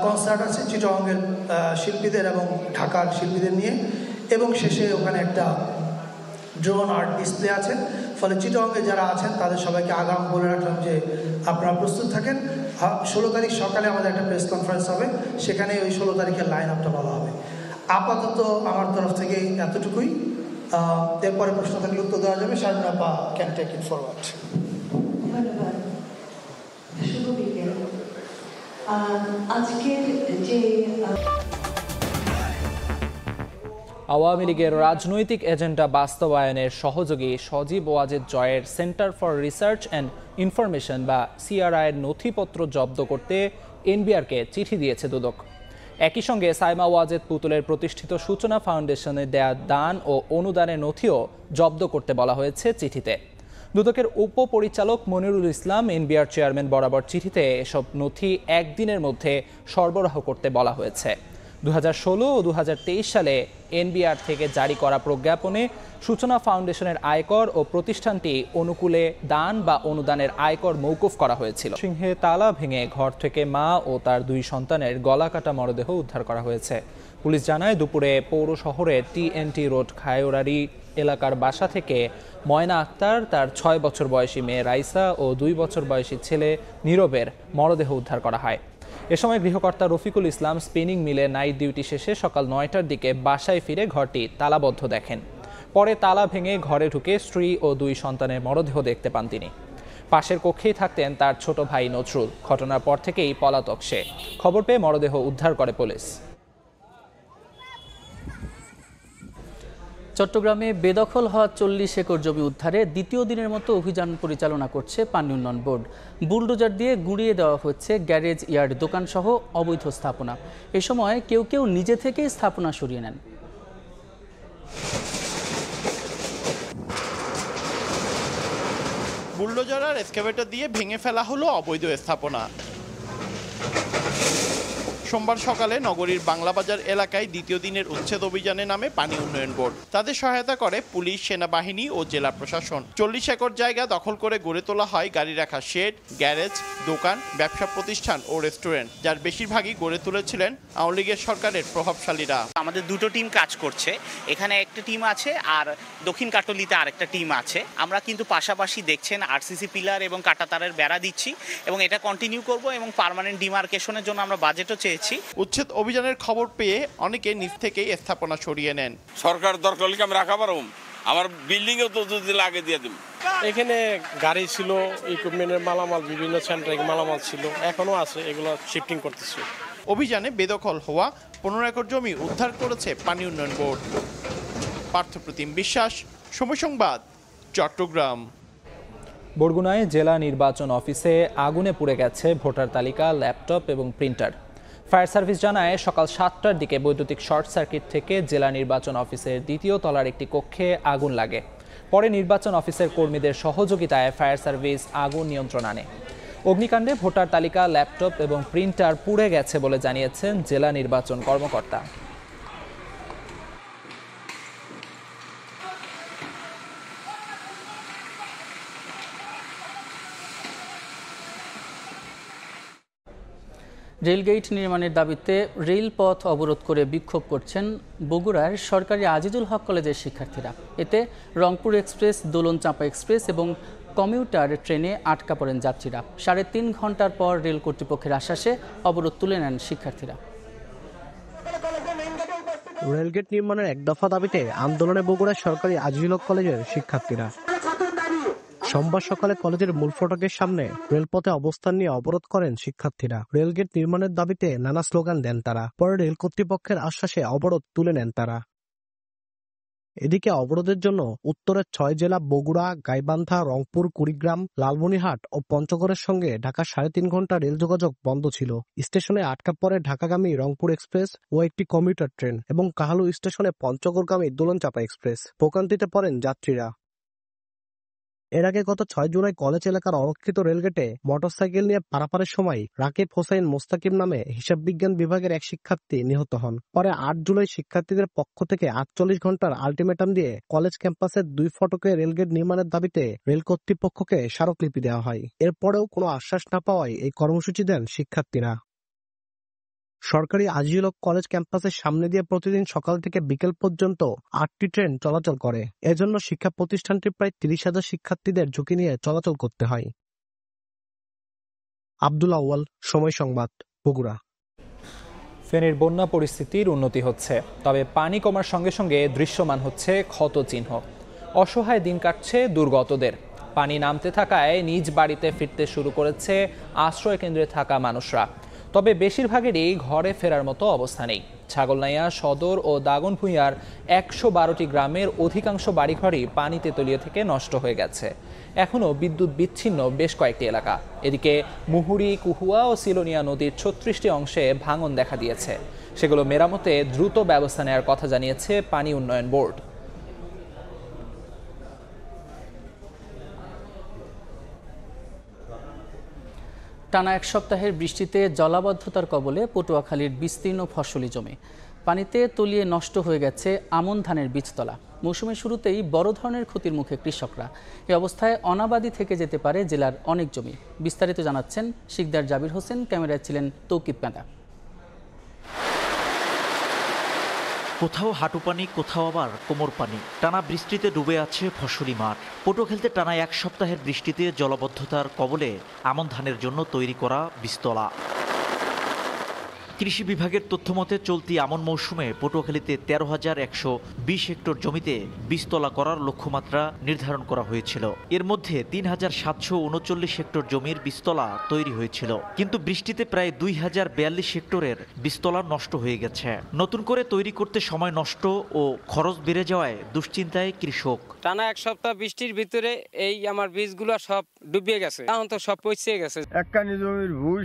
কনসার্ট আছে চিটাগংয়ের শিল্পীদের এবং ঢাকার শিল্পীদের নিয়ে, এবং শেষে ওখানে একটা ড্রোন আর্ট ডিসপ্লে আছে। ফলে চিটাগংয়ে যারা আছেন তাদের সবাইকে আগাম বলে রাখলাম যে আপনারা প্রস্তুত থাকেন। 16 তারিখ সকালে আমাদের একটা প্রেস কনফারেন্স হবে, সেখানে ওই 16 তারিখের লাইন আপটা বলা হবে। আপাতত আমার তরফ থেকে এতটুকুই। এরপরে প্রশ্ন থাকলে উত্তর দেওয়া যাবে। শারমিন আপা ক্যান টেক ইট ফরওয়ার্ড। ধন্যবাদ। শুভ বিকেল। আজকের যে আওয়ামী লীগের রাজনৈতিক এজেন্ডা বাস্তবায়নের সহযোগী সজীব ওয়াজেদ জয়ের centre for research and information বা সিআরআইয়ের নথিপত্র জব্দ করতে এনবিআরকে চিঠি দিয়েছে দুদক। একই সঙ্গে সাইমা ওয়াজেদ পুতুলের প্রতিষ্ঠিত সূচনা ফাউন্ডেশনে দেয়া দান ও অনুদানের নথিও জব্দ করতে বলা হয়েছে চিঠিতে। দুদকের উপপরিচালক মনিরুল ইসলাম এনবিআর চেয়ারম্যান বরাবর চিঠিতে এসব নথি 1 দিনের মধ্যে সরবরাহ করতে বলা হয়েছে। 2016 ও 2023 সালে এনবিআর থেকে জারি করা প্রজ্ঞাপনে সূচনা ফাউন্ডেশনের আয়কর ও প্রতিষ্ঠানটি অনুকূলে দান বা অনুদানের আয়কর মৌকুফ করা হয়েছিল। সিংহে তালা ভেঙে ঘর থেকে মা ও তার 2 সন্তানের গলাকাটা মরদেহ উদ্ধার করা হয়েছে। পুলিশ জানায় দুপুরে পৌর শহরের TNT রোড খায়রারি এলাকার বাসা থেকে ময়না আক্তার, তার 6 বছর বয়সী মেয়ে রাইসা ও 2 বছর বয়সী ছেলে নীরবের মরদেহ উদ্ধার করা হয়। এ সময় গৃহকর্তা রফিকুল ইসলাম স্পিনিং মিলে নাইট ডিউটি শেষে সকাল 9টার দিকে বাসায় ফিরে ঘরটি তালাবদ্ধ দেখেন। পরে তালা ভেঙে ঘরে ঢুকে স্ত্রী ও 2 সন্তানের মরদেহ দেখতে পান তিনি। পাশের কক্ষেই থাকতেন তার ছোট ভাই নজরুল। ঘটনার পর থেকেই পলাতক সে। খবর পেয়ে মরদেহ উদ্ধার করে পুলিশ। চট্টগ্রামে বেদখল হওয়া 40 একর জমি উদ্ধারে দ্বিতীয় দিনের মতো অভিযান পরিচালনা করছে পানি উন্নয়ন বোর্ড। বুলডোজার দিয়ে গুঁড়িয়ে দেওয়া হচ্ছে গ্যারেজ, ইয়ার্ড, দোকানসহ অবৈধ স্থাপনা। এ সময় কেউ কেউ নিজে থেকেই স্থাপনা সরিয়ে নেন। বুলডোজার আর এক্সকাভেটর দিয়ে ভেঙে ফেলা হলো অবৈধ স্থাপনা। সোমবার সকালে নগরীর বাংলাবাজার এলাকায় দ্বিতীয় দিনের উচ্ছেদ অভিযানে নামে পানি উন্নয়ন বোর্ড। তাদের সহায়তা করে পুলিশ, সেনাবাহিনী ও জেলা প্রশাসন। 40 একর জায়গা দখল করে গড়ে তোলা হয় গাড়ি রাখার শেড, গ্যারেজ, দোকান, ব্যবসা প্রতিষ্ঠান ও রেস্টুরেন্ট, যার বেশিরভাগই গড়ে তুলেছিলেন আওয়ামী লীগের সরকারের প্রভাবশালীরা। আমাদের 2টো টিম কাজ করছে, এখানে একটা টিম আছে আর দক্ষিণ কাটলিতে আরেকটা টিম আছে। আমরা কিন্তু পাশাপাশি দেখছেন RCC পিলার এবং কাঁটাতারের বেড়া দিচ্ছি এবং এটা কন্টিনিউ করব এবং পার্মানেন্ট ডিমার্কেশনের জন্য আমরা বাজেটও চেয়েছি। উচ্ছেদ অভিযানের খবর পেয়ে অনেকে নিজ থেকেই স্থাপনা সরিয়ে নেন। সরকার দরকার হলে আমি রাখা পারব, আমার বিল্ডিং এও তো যদি লাগে দিয়ে দেব। এখানে গাড়ি ছিল, ইকুইপমেন্টের মালামাল, বিভিন্ন সেন্টারিং মালামাল ছিল, এখনো আছে, এগুলো শিফটিং করতেছে। অভিযানে বেদখল হওয়া 15 একর জমি উদ্ধার করেছে পানি উন্নয়ন বোর্ড। পার্থপ্রতিম বিশ্বাস, সময় সংবাদ, চট্টগ্রাম। বরগুনায় জেলা নির্বাচন অফিসে আগুনে পুড়ে গেছে ভোটার তালিকা, ল্যাপটপ এবং প্রিন্টার। ফায়ার সার্ভিস জানায় সকাল 7টার দিকে বৈদ্যুতিক শর্ট সার্কিট থেকে জেলা নির্বাচন অফিসের 2য় তলার একটি কক্ষে আগুন লাগে। পরে নির্বাচন অফিসের কর্মীদের সহযোগিতায় ফায়ার সার্ভিস আগুন নিয়ন্ত্রণ আনে। অগ্নিকাণ্ডে ভোটার তালিকা, ল্যাপটপ এবং প্রিন্টার পুড়ে গেছে বলে জানিয়েছেন জেলা নির্বাচন কর্মকর্তা। রেলগেট নির্মাণের দাবিতে রেলপথ অবরোধ করে বিক্ষোভ করছেন বগুড়ার সরকারি আজিজুল হক কলেজের শিক্ষার্থীরা। এতে রংপুর এক্সপ্রেস, দোলন চাঁপা এক্সপ্রেস এবং কমিউটার ট্রেনে আটকা পড়েন যাত্রীরা। 3.5 ঘন্টার পর রেল কর্তৃপক্ষের আশ্বাসে অবরোধ তুলে নেন শিক্ষার্থীরা। রেলগেট নির্মাণের এক দফা দাবিতে আন্দোলনে বগুড়ার সরকারি আজিজুল হক কলেজের শিক্ষার্থীরা। সোমবার সকালে কলেজের মূল ফটকের সামনে রেলপথে অবস্থান নিয়ে অবরোধ করেন শিক্ষার্থীরা। রেলগেট নির্মাণের দাবিতে নানা স্লোগান দেন তারা। পরে রেল কর্তৃপক্ষের আশ্বাসে অবরোধ তুলে নেন তারা। এদিকে অবরোধের জন্য উত্তরের 6 জেলা বগুড়া, গাইবান্ধা, রংপুর, কুড়িগ্রাম, লালমনিরহাট ও পঞ্চগড়ের সঙ্গে ঢাকা 3.5 ঘন্টা রেল যোগাযোগ বন্ধ ছিল। স্টেশনে আটকা পড়ে ঢাকাগামী রংপুর এক্সপ্রেস ও একটি কমিউটার ট্রেন এবং কাহালু স্টেশনে পঞ্চগড়গামী দোলনচাঁপা এক্সপ্রেস। ভোগান্তিতে পড়েন যাত্রীরা। এর আগে গত 6 জুলাই কলেজ এলাকার অরক্ষিত রেলগেটে মোটরসাইকেল নিয়ে পারাপারের সময় রাকিব হোসেন মোস্তাকিম নামে হিসাব বিজ্ঞান বিভাগের এক শিক্ষার্থী নিহত হন। পরে 8 জুলাই শিক্ষার্থীদের পক্ষ থেকে 48 ঘন্টার আলটিমেটাম দিয়ে কলেজ ক্যাম্পাসের 2 ফটকে রেলগেট নির্মাণের দাবিতে রেল কর্তৃপক্ষকে স্মারকলিপি দেওয়া হয়। এরপরেও কোনো আশ্বাস না পাওয়ায় এই কর্মসূচি দেন শিক্ষার্থীরা। সরকারি আজিজুল হক কলেজ ক্যাম্পাসের সামনে দিয়ে প্রতিদিন সকাল থেকে বিকেল পর্যন্ত 8টি ট্রেন চলাচল করে। এজন্য শিক্ষা প্রতিষ্ঠানটির প্রায় 30,000 শিক্ষার্থীদের ঝুঁকি নিয়ে চলাচল করতে হয়। আব্দুল আউয়াল, সময় সংবাদ, বগুড়া। ফেনীর বন্যা পরিস্থিতির উন্নতি হচ্ছে, তবে পানি কমার সঙ্গে সঙ্গে দৃশ্যমান হচ্ছে ক্ষত চিহ্ন। অসহায় দিন কাটছে দুর্গতদের। পানি নামতে থাকায় নিজ বাড়িতে ফিরতে শুরু করেছে আশ্রয় কেন্দ্রে থাকা মানুষরা। তবে বেশিরভাগেরই ঘরে ফেরার মতো অবস্থা নেই। ছাগলনাইয়া সদর ও দাগনভূঞার 112টি গ্রামের অধিকাংশ বাড়িঘরই পানিতে তলিয়ে থেকে নষ্ট হয়ে গেছে। এখনও বিদ্যুৎ বিচ্ছিন্ন বেশ কয়েকটি এলাকা। এদিকে মুহুরী, কুহুয়া ও সিলোনিয়া নদীর 36টি অংশে ভাঙন দেখা দিয়েছে। সেগুলো মেরামতে দ্রুত ব্যবস্থা নেওয়ার কথা জানিয়েছে পানি উন্নয়ন বোর্ড। টানা 1 সপ্তাহের বৃষ্টিতে জলাবদ্ধতার কবলে পটুয়াখালীর বিস্তীর্ণ ফসলি জমি। পানিতে তলিয়ে নষ্ট হয়ে গেছে আমন ধানের বীজতলা। মৌসুমের শুরুতেই বড় ধরনের ক্ষতির মুখে কৃষকরা। এই অবস্থায় অনাবাদি থেকে যেতে পারে জেলার অনেক জমি। বিস্তারিত জানাচ্ছেন শিকদার জাবির হোসেন, ক্যামেরায় ছিলেন তৌকিব পেঁদা। কোথাও হাঁটু পানি, কোথাও আবার কোমর পানি। টানা বৃষ্টিতে ডুবে আছে ফসলি মাঠ। পটুয়াখালীতে টানা 1 সপ্তাহের বৃষ্টিতে জলাবদ্ধতার কবলে আমন ধানের জন্য তৈরি করা বীজতলা। কৃষি বিভাগের তথ্যমতে চলতি আমন মৌসুমে পটুয়াখালীতে 13,120 হেক্টর জমিতে বীজতলা করার লক্ষ্যমাত্রা নির্ধারণ করা হয়েছিল। এর মধ্যে 3,739 হেক্টর জমির বীজতলা তৈরি হয়েছিল, কিন্তু বৃষ্টিতে প্রায় 2,042 হেক্টরের বীজতলা নষ্ট হয়ে গেছে। নতুন করে তৈরি করতে সময় নষ্ট ও খরচ বেড়ে যাওয়ায় দুশ্চিন্তায় কৃষক। টানা 1 সপ্তাহ বৃষ্টির ভিতরে এই আমার বীজগুলো সব ডুবিয়ে গেছে, এখন তো সব পচে গেছে। একখানি জমির ভুঁই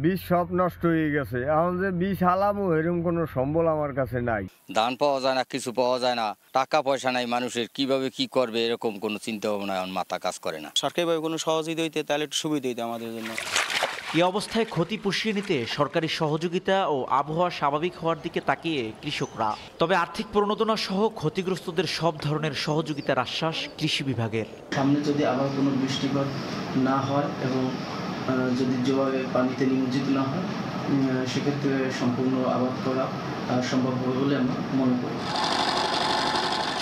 বীজ সব নষ্ট হয়ে গেছে। এখন যে বীজ হালামো এরকম কোনো সম্বল আমার কাছে নাই। ধান পাওয়া যায় না, কিছু পাওয়া যায় না, টাকা পয়সা নাই মানুষের, কিভাবে কি করবে এরকম কোনো চিন্তা ভাবনা এখন মাথা কাজ করে না। সরকারিভাবে কোনো সহযোগিতা হইতে তাহলে একটু সুবিধা হইতো আমাদের জন্য। এই অবস্থায় ক্ষতি পুষিয়ে নিতে সরকারি সহযোগিতা ও আবহাওয়া স্বাভাবিক হওয়ার দিকে তাকিয়ে কৃষকরা। তবে আর্থিক প্রণোদনা সহ ক্ষতিগ্রস্তদের সব ধরনের সহযোগিতার আশ্বাস কৃষি বিভাগের। সামনে যদি আবার কোনো বৃষ্টিপাত না হয় এবং যদি জোয়ারে পানিতে নিমজ্জিত না হয়, সেক্ষেত্রে সম্পূর্ণ আবাদ করা সম্ভব হবে বলে আমরা মনে করি।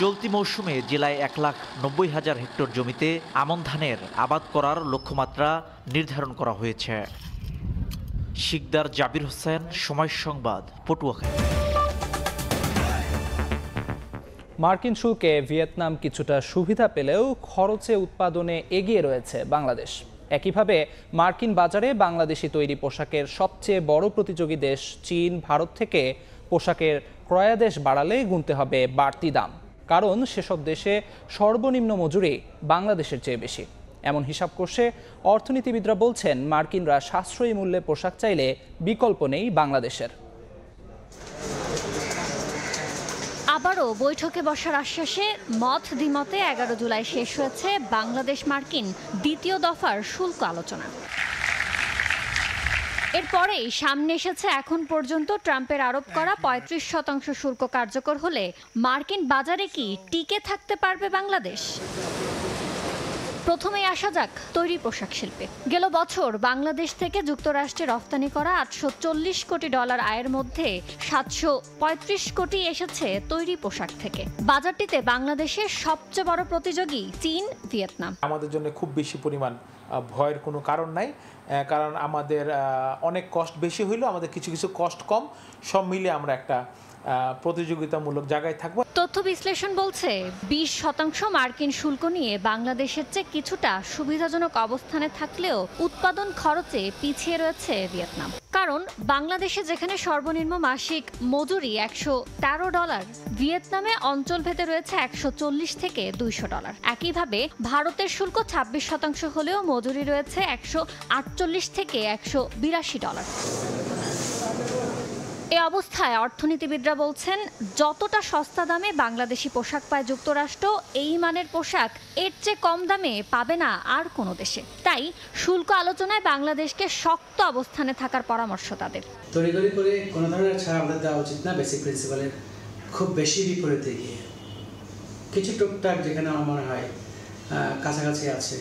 চলতি মৌসুমে জেলায় 1,90,000 হেক্টর জমিতে আমন ধানের আবাদ করার লক্ষ্যমাত্রা নির্ধারণ করা হয়েছে। শিকদার জাবির হোসেন, সময় সংবাদ, পটুয়াখালী। মার্কিন শুল্কে ভিয়েতনাম কিছুটা সুবিধা পেলেও খরচে উৎপাদনে এগিয়ে রয়েছে বাংলাদেশ। একইভাবে মার্কিন বাজারে বাংলাদেশি তৈরি পোশাকের সবচেয়ে বড় প্রতিযোগী দেশ চীন, ভারত থেকে পোশাকের ক্রয়াদেশ বাড়ালে গুনতে হবে বাড়তি দাম, কারণ সেসব দেশে সর্বনিম্ন মজুরি বাংলাদেশের চেয়ে বেশি। এমন হিসাব করছে অর্থনীতিবিদরা বলছেন, মার্কিনরা সাশ্রয়ী মূল্যে পোশাক চাইলে বিকল্প নেই বাংলাদেশের। আবারও বৈঠকে বসার আশ্বাসে মত দ্বিমতে 11 জুলাই শেষ হয়েছে বাংলাদেশ মার্কিন দ্বিতীয় দফার শুল্ক আলোচনা। এরপরেই সামনে এসেছে এখন পর্যন্ত ট্রাম্পের আরোপ করা 35% শুল্ক কার্যকর হলে মার্কিন বাজারে কি টিকে থাকতে পারবে বাংলাদেশ? প্রথমেই আসা যাক তৈরি পোশাক শিল্পে। গেল বছর বাংলাদেশ থেকে যুক্তরাষ্ট্রে রফতানি করা $840 কোটি আয়ের মধ্যে 735 কোটি এসেছে তৈরি পোশাক থেকে। বাজারটিতে বাংলাদেশের সবচেয়ে বড় প্রতিযোগী চীন, ভিয়েতনাম। আমাদের জন্য খুব বেশি পরিমাণ ভয়ের কোনো কারণ নাই, কারণ আমাদের অনেক কষ্ট বেশি হইলেও আমাদের কিছু কিছু কষ্ট কম, সব মিলিয়ে আমরা একটা প্রতিযোগিতামূলক জায়গায় থাকবো। তথ্য বিশ্লেষণ বলছে 20% মার্কিন শুল্ক নিয়ে বাংলাদেশের চেয়ে কিছুটা সুবিধাজনক অবস্থানে থাকলেও উৎপাদন খরচে পিছিয়ে রয়েছে ভিয়েতনাম। কারণ বাংলাদেশে যেখানে সর্বনিম্ন মাসিক মজুরি $113, ভিয়েতনামে অঞ্চলভেদে রয়েছে $140 থেকে $200। একইভাবে ভারতের শুল্ক 26% হলেও মজুরি রয়েছে $148 থেকে $182। এ অবস্থায় অর্থনীতিবিদরা বলছেন, যতটা সস্তা দামে বাংলাদেশি পোশাক পায় যুক্তরাষ্ট্র, এই মানের পোশাক এর চেয়ে কম দামে পাবে না আর কোনো দেশে। তাই শুল্ক আলোচনায় বাংলাদেশকে শক্ত অবস্থানে থাকার পরামর্শ তাদের। তড়িঘড়ি করে কোনো ধরনের ছাড় আমাদের দেওয়া উচিত না, বেসিক প্রিন্সিপালের খুব বেশি বিপরীতে গিয়ে। কিছু টুকটাক যেখানে আমার মনে হয় কাছাকাছি আছে,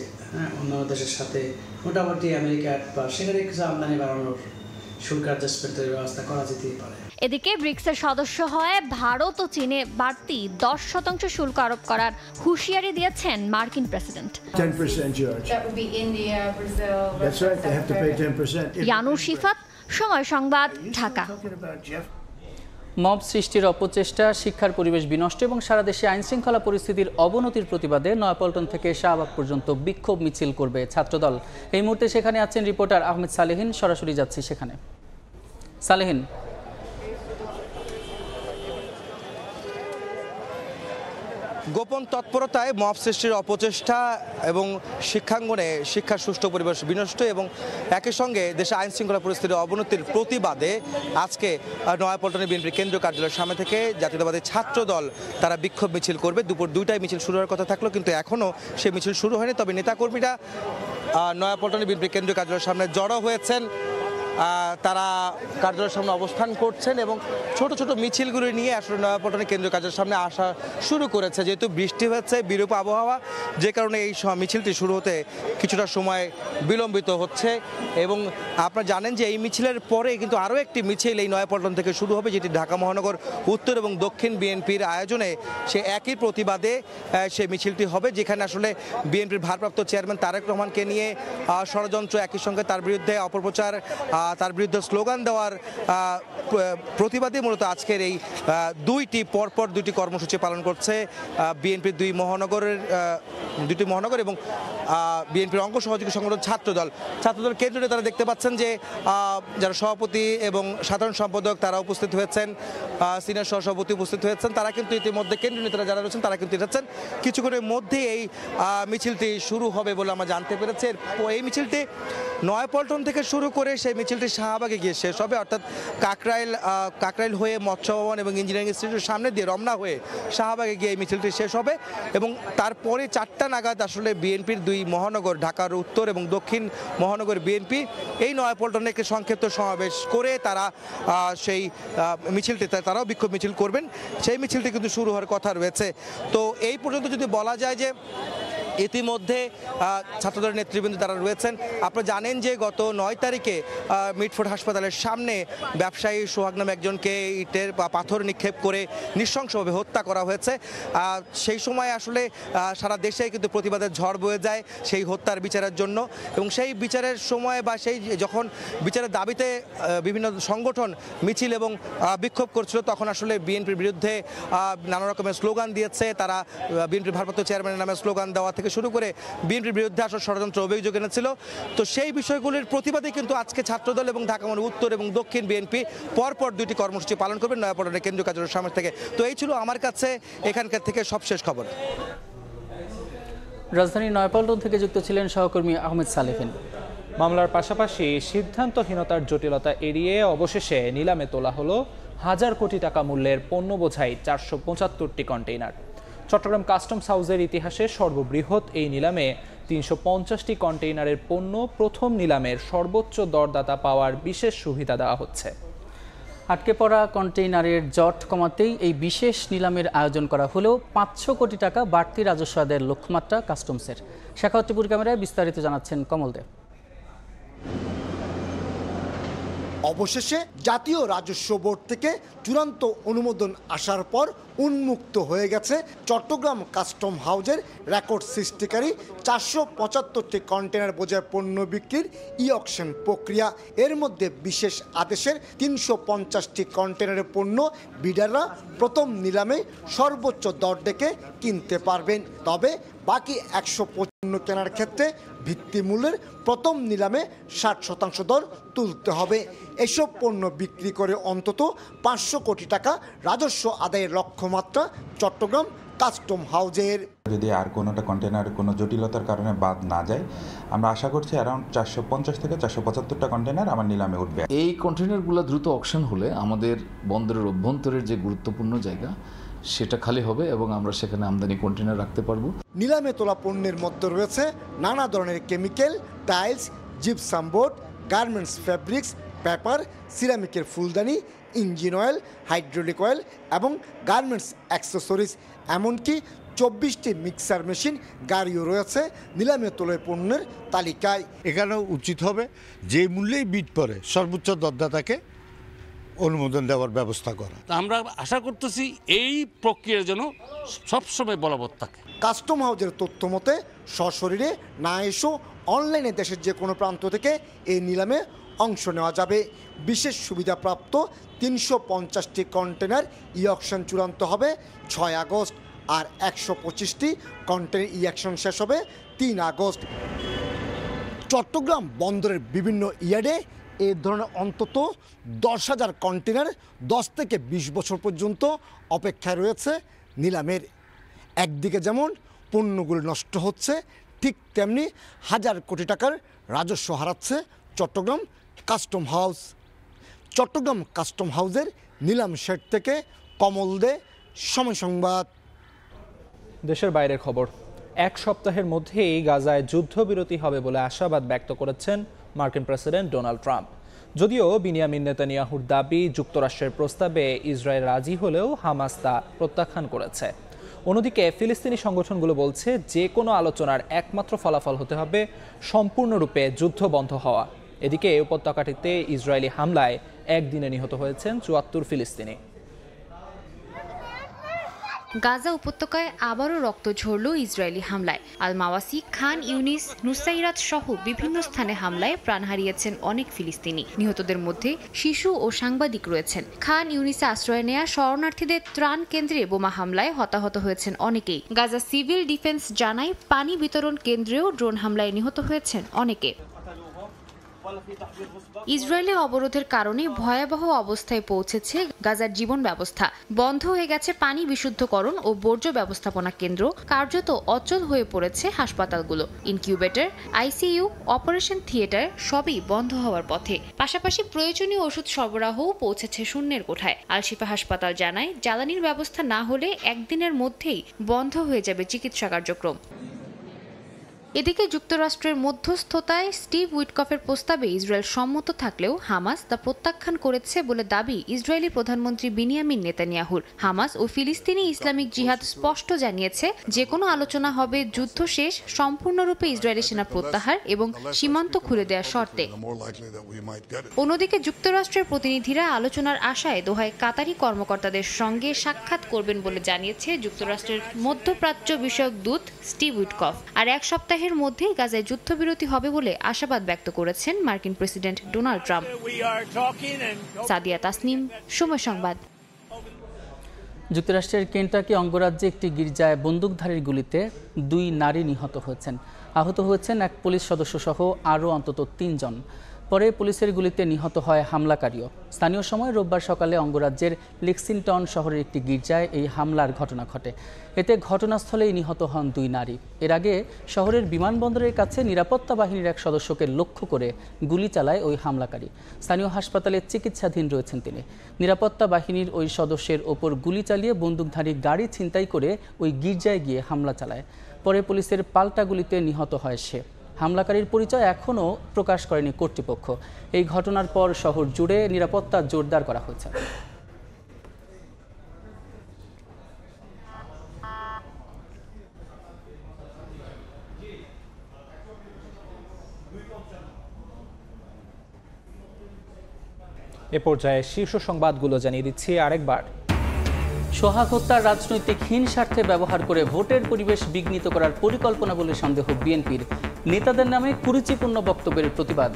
অন্যান্য দেশের সাথে মোটামুটি আমেরিকা বা সেখানে কিছু আমদানি বাড়ানোর শুল্ক অ্যাডজাস্টমেন্টের ব্যবস্থা করা যেতেই পারে। এদিকে ব্রিক্সের সদস্য হয়ে ভারত ও চীনে বাড়তি 10% শুল্ক আরোপ করার হুঁশিয়ারি দিয়েছেন মার্কিন president. 10% charge. That would be India, Brazil. That's right. They have to pay 10%. Yanur Shifat, সময় সংবাদ, ঢাকা। মব সৃষ্টির অপচেষ্টা, শিক্ষার পরিবেশ বিনষ্ট এবং সারা দেশে আইনশৃঙ্খলা পরিস্থিতির অবনতির প্রতিবাদে নয়াপল্টন থেকে শাহবাগ পর্যন্ত বিক্ষোভ মিছিল করবে ছাত্রদল। এই মুহূর্তে সেখানে আছেন রিপোর্টার আহমেদ সালেহিন, সরাসরি যাচ্ছি সেখানে। সালেহিন, গোপন তৎপরতায় মব সৃষ্টির অপচেষ্টা এবং শিক্ষাঙ্গনে শিক্ষার সুষ্ঠু পরিবেশ বিনষ্ট এবং একই সঙ্গে দেশে আইন শৃঙ্খলা পরিস্থিতির অবনতির প্রতিবাদে আজকে নয়াপল্টনে বিএনপির কেন্দ্রীয় কার্যালয়ের সামনে থেকে জাতীয়তাবাদী ছাত্র দল তারা বিক্ষোভ মিছিল করবে। দুপুর 2টায় মিছিল শুরু হওয়ার কথা থাকলো, কিন্তু এখনও সে মিছিল শুরু হয়নি। তবে নেতাকর্মীরা নয়াপল্টনে বিএনপির কেন্দ্রীয় কার্যালয়ের সামনে জড়ো হয়েছেন, তারা কার্যালয়ের সামনে অবস্থান করছেন এবং ছোট ছোট মিছিলগুলি নিয়ে আসলে নয়াপল্টনের কেন্দ্রীয় কার্যালয়ের সামনে আসা শুরু করেছে। যেহেতু বৃষ্টি হচ্ছে, বিরূপ আবহাওয়া, যে কারণে এই মিছিলটি শুরু হতে কিছুটা সময় বিলম্বিত হচ্ছে। এবং আপনারা জানেন যে এই মিছিলের পরে কিন্তু আরও একটি মিছিল এই নয়াপল্টন থেকে শুরু হবে, যেটি ঢাকা মহানগর উত্তর এবং দক্ষিণ বিএনপির আয়োজনে সে একই প্রতিবাদে সেই মিছিলটি হবে, যেখানে আসলে বিএনপির ভারপ্রাপ্ত চেয়ারম্যান তারেক রহমানকে নিয়ে ষড়যন্ত্র, একই সঙ্গে তার বিরুদ্ধে অপপ্রচার, তার বিরুদ্ধে স্লোগান দেওয়ার প্রতিবাদে মূলত আজকের এই পরপর দুইটি কর্মসূচি পালন করছে বিএনপির দুটি মহানগর এবং বিএনপির অঙ্গ সহযোগী সংগঠন ছাত্রদল কেন্দ্রীয় নেতারা দেখতে পাচ্ছেন যে যারা সভাপতি এবং সাধারণ সম্পাদক তারা উপস্থিত হয়েছেন, সিনিয়র সহসভাপতি উপস্থিত হয়েছেন, তারা কিন্তু ইতিমধ্যে কেন্দ্রীয় নেতারা যারা রয়েছেন তারা কিন্তু এসেছেন। কিছুক্ষণের মধ্যেই এই মিছিলটি শুরু হবে বলে আমরা জানতে পেরেছি। এই মিছিলটি নয়াপল্টন থেকে শুরু করে সেই মিছিলটি শাহবাগে গিয়ে শেষ হবে, অর্থাৎ কাকরাইল হয়ে মৎস্য ভবন এবং ইঞ্জিনিয়ারিং ইনস্টিটিউটের সামনে দিয়ে রমনা হয়ে শাহবাগে গিয়ে এই মিছিলটি শেষ হবে। এবং তারপরে 4টা নাগাদ আসলে বিএনপির দুই মহানগর, ঢাকার উত্তর এবং দক্ষিণ মহানগর বিএনপি এই নয়াপল্টনে একটি সংক্ষিপ্ত সমাবেশ করে তারা সেই মিছিলটি তারাও বিক্ষোভ মিছিল করবেন। সেই মিছিলটি কিন্তু শুরু হওয়ার কথা রয়েছে। তো এই পর্যন্ত যদি বলা যায় যে ইতিমধ্যে ছাত্রদলের নেতৃবৃন্দ তারা রয়েছেন। আপনারা জানেন যে গত 9 তারিখে মিটফোর্ড হাসপাতালের সামনে ব্যবসায়ী সোহাগ নামে একজনকে ইটের বা পাথর নিক্ষেপ করে নৃশংসভাবে হত্যা করা হয়েছে। সেই সময় আসলে সারা দেশে কিন্তু প্রতিবাদের ঝড় বয়ে যায় সেই হত্যার বিচারের জন্য, এবং সেই বিচারের সময় বা সেই যখন বিচারের দাবিতে বিভিন্ন সংগঠন মিছিল এবং বিক্ষোভ করছিল, তখন আসলে বিএনপির বিরুদ্ধে নানা রকমের স্লোগান দিয়েছে তারা। বিএনপির ভারপ্রাপ্ত চেয়ারম্যানের নামে স্লোগান দেওয়া থেকে শুরু করে বিএনপির বিরুদ্ধে আসলে ষড়যন্ত্র অভিযোগ এনেছিল। তো সেই বিষয়গুলির প্রতিবাদে কিন্তু আজকে ছাত্রদল এবং ঢাকা মহানগর উত্তর এবং দক্ষিণ বিএনপি পরপর দুটি কর্মসূচি পালন করবেন নয়াপল্টনের কেন্দ্রীয় কার্যালয়ের সামনে থেকে। তো এই ছিল আমার কাছে এখানকার থেকে সবশেষ খবর। রাজধানী নয়াপল্টন থেকে যুক্ত ছিলেন সহকর্মী আহমেদ সালেহিন। মামলার পাশাপাশি সিদ্ধান্তহীনতার জটিলতা এড়িয়ে অবশেষে নিলামে তোলা হলো 1000 কোটি টাকা মূল্যের পণ্য বোঝাই 475টি কন্টেইনার। চট্টগ্রাম কাস্টমস হাউসের ইতিহাসে সর্ববৃহৎ এই নিলামে 350টি কন্টেইনারের পণ্য প্রথম নিলামের সর্বোচ্চ দরদাতা পাওয়ার বিশেষ সুবিধা দেওয়া হচ্ছে। আটকে পড়া কন্টেইনারের জট কমাতেই এই বিশেষ নিলামের আয়োজন করা হলেও 500 কোটি টাকা বাড়তি রাজস্ব আদায়ের লক্ষ্যমাত্রা কাস্টমসের। শাখাওয়াত টিপুর ক্যামেরায় বিস্তারিত জানাচ্ছেন কমল দেব। অবশেষে জাতীয় রাজস্ব বোর্ড থেকে চূড়ান্ত অনুমোদন আসার পর উন্মুক্ত হয়ে গেছে চট্টগ্রাম কাস্টম হাউজের রেকর্ড সৃষ্টিকারী 475টি কন্টেনার বোঝাই পণ্য বিক্রির ই-অকশন প্রক্রিয়া। এর মধ্যে বিশেষ আদেশের 350টি কন্টেনারের পণ্য বিডাররা প্রথম নিলামে সর্বোচ্চ দর ডেকে কিনতে পারবেন। তবে বাকি 155 কেনার ক্ষেত্রে ভিত্তিমূল্যের প্রথম নিলামে 60% দর তুলতে হবে। এসব পণ্য বিক্রি করে অন্তত 500 কোটি টাকা রাজস্ব আদায়ের লক্ষ্যমাত্রা চট্টগ্রাম কাস্টম হাউজের। যদি আর কোনোটা কন্টেনার কোনো জটিলতার কারণে বাদ না যায়, আমরা আশা করছি অ্যারাউন্ড 450 থেকে 475টা কন্টেনার আমার নিলামে উঠবে। এই কন্টেনারগুলো দ্রুত অকশন হলে আমাদের বন্দরের অভ্যন্তরের যে গুরুত্বপূর্ণ জায়গা সেটা খালি হবে এবং আমরা সেখানে আমদানি কন্টেনার রাখতে পারবো। নিলামে তোলা পণ্যের মধ্যে রয়েছে নানা ধরনের chemical, tiles, gypsum board, garments fabrics, paper, সিরামিকের ফুলদানি, ইঞ্জিন অয়েল, হাইড্রোলিক অয়েল এবং গার্মেন্টস অ্যাক্সেসরিজ, এমনকি 24টি মিক্সার মেশিন গাড়িও রয়েছে নিলামে তোলা পণ্যের তালিকায়। এখানেও উচিত হবে যে মূল্যেই বিড পড়ে সর্বোচ্চ দরদাতাকে অনুমোদন দেওয়ার ব্যবস্থা করা। আমরা আশা করতেছি এই প্রক্রিয়ার জন্য সবসময় বলবৎ থাকে। কাস্টম হাউজের তথ্য মতে সশরীরে না এসেও অনলাইনে দেশের যে কোনো প্রান্ত থেকে এই নিলামে অংশ নেওয়া যাবে। বিশেষ সুবিধাপ্রাপ্ত 350টি কন্টেনার ই-অকশন চূড়ান্ত হবে 6 আগস্ট, আর 125টি কন্টেনার ই-অকশন শেষ হবে 3 আগস্ট। চট্টগ্রাম বন্দরের বিভিন্ন ইয়ার্ডে এ ধরনের অন্তত 10,000 কন্টেনার 10 থেকে 20 বছর পর্যন্ত অপেক্ষায় রয়েছে নিলামের। একদিকে যেমন পণ্যগুলো নষ্ট হচ্ছে, ঠিক তেমনি 1000 কোটি টাকার রাজস্ব হারাচ্ছে Chattogram custom house. Chattogram custom হাউসের নিলাম শেড থেকে কমল দে, সময় সংবাদ। দেশের বাইরের খবর। 1 সপ্তাহের মধ্যেই গাজায় যুদ্ধবিরতি হবে বলে আশাবাদ ব্যক্ত করেছেন মার্কিন প্রেসিডেন্ট ডোনাল্ড ট্রাম্প। যদিও বিনিয়ামিন নেতানিয়াহুর দাবি যুক্তরাষ্ট্রের প্রস্তাবে ইসরায়েল রাজি হলেও হামাস তা প্রত্যাখ্যান করেছে। অন্যদিকে ফিলিস্তিনি সংগঠনগুলো বলছে যে কোনো আলোচনার একমাত্র ফলাফল হতে হবে সম্পূর্ণরূপে যুদ্ধ বন্ধ হওয়া। এদিকে উপত্যকাটিতে ইসরায়েলি হামলায় একদিনে নিহত হয়েছেন 74 ফিলিস্তিনি। গাজা উপত্যকায় আবারও রক্ত ঝরল ইসরায়েলি হামলায়। আল মাওয়াসি, খান ইউনিস, নুসাইরাত সহ বিভিন্ন স্থানে হামলায় প্রাণ হারিয়েছেন অনেক ফিলিস্তিনি। নিহতদের মধ্যে শিশু ও সাংবাদিক রয়েছেন। খান ইউনিসে আশ্রয় নেয়া শরণার্থীদের ত্রাণ কেন্দ্রে বোমা হামলায় হতাহত হয়েছেন অনেকেই। গাজা সিভিল ডিফেন্স জানায় পানি বিতরণ কেন্দ্রেও ড্রোন হামলায় নিহত হয়েছেন অনেকে। ইসরায়েলে অবরোধের কারণে ভয়াবহ অবস্থায় পৌঁছেছে গাজার জীবন ব্যবস্থা। বন্ধ হয়ে গেছে পানি বিশুদ্ধকরণ ও বর্জ্য ব্যবস্থাপনা কেন্দ্র, কার্যত অচল হয়ে পড়েছে হাসপাতালগুলো। ইনকিউবেটর, আইসিইউ, অপারেশন থিয়েটার সবই বন্ধ হওয়ার পথে। পাশাপাশি প্রয়োজনীয় ওষুধ সরবরাহও পৌঁছেছে শূন্যের কোঠায়। আল শিফা হাসপাতাল জানায় জ্বালানির ব্যবস্থা না হলে একদিনের মধ্যেই বন্ধ হয়ে যাবে চিকিৎসা কার্যক্রম। এদিকে যুক্তরাষ্ট্রের মধ্যস্থতায় স্টিভ উইটকফের প্রস্তাবে ইসরায়েল সম্মত থাকলেও হামাস তা প্রত্যাখ্যান করেছে বলে দাবি ইসরায়েলি প্রধানমন্ত্রী বিনিয়ামিন নেতানিয়াহুর। হামাস ও ফিলিস্তিনি ইসলামিক জিহাদ স্পষ্ট জানিয়েছে যে কোনো আলোচনা হবে যুদ্ধ শেষ, সম্পূর্ণরূপে ইসরায়েলি সেনা প্রত্যাহার এবং সীমান্ত খুলে দেওয়ার শর্তে। অন্যদিকে যুক্তরাষ্ট্রের প্রতিনিধিরা আলোচনার আশায় দোহায় কাতারি কর্মকর্তাদের সঙ্গে সাক্ষাৎ করবেন বলে জানিয়েছে যুক্তরাষ্ট্রের মধ্যপ্রাচ্য বিষয়ক দূত স্টিভ উইটকফ। আর 1 সপ্তাহের মধ্যেই গাজায় যুদ্ধবিরতি হবে বলে আশাবাদ ব্যক্ত করেছেন মার্কিন president Donald Trump. Sadia Tasnim, সময় সংবাদ। যুক্তরাষ্ট্রের কেন্টাকি অঙ্গরাজ্যে একটি গির্জায় বন্দুকধারীর গুলিতে 2 নারী নিহত হয়েছেন। আহত হয়েছেন এক পুলিশ সদস্য সহ আরও অন্তত 3 জন। পরে পুলিশের গুলিতে নিহত হয় হামলাকারীও। স্থানীয় সময় রোববার সকালে অঙ্গরাজ্যের লেক্সিংটন শহরের একটি গির্জায় এই হামলার ঘটনা ঘটে। এতে ঘটনাস্থলেই নিহত হন 2 নারী। এর আগে শহরের বিমানবন্দরের কাছে নিরাপত্তা বাহিনীর এক সদস্যকে লক্ষ্য করে গুলি চালায় ওই হামলাকারী। স্থানীয় হাসপাতালে চিকিৎসাধীন রয়েছেন তিনি। নিরাপত্তা বাহিনীর ওই সদস্যের ওপর গুলি চালিয়ে বন্দুকধারী গাড়ি ছিনতাই করে ওই গির্জায় গিয়ে হামলা চালায়। পরে পুলিশের পাল্টা গুলিতে নিহত হয় সে। হামলাকারীর পরিচয় এখনও প্রকাশ করেনি কর্তৃপক্ষ। এই ঘটনার পর শহর জুড়ে নিরাপত্তা জোরদার করা হয়েছে। এ পর্যায়ে শীর্ষ সংবাদগুলো জানিয়ে দিচ্ছি আরেকবার। সোহাগ হত্যার রাজনৈতিকহীন স্বার্থে ব্যবহার করে ভোটের পরিবেশ বিঘ্নিত করার পরিকল্পনা বলে সন্দেহ বিএনপির। নেতাদের নামে কুরুচিপূর্ণ বক্তব্যের প্রতিবাদ।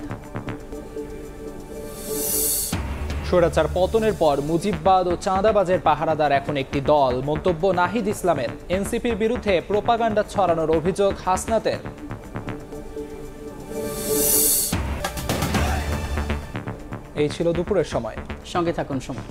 স্বৈরাচার পতনের পর মুজিববাদ ও চাঁদাবাজের পাহারাদার এখন একটি দল, মন্তব্য নাহিদ ইসলামের। এনসিপির বিরুদ্ধে প্রোপাগান্ডা ছড়ানোর অভিযোগ হাসনাতের। এই ছিল দুপুরের সময়। সঙ্গে থাকুন সময়।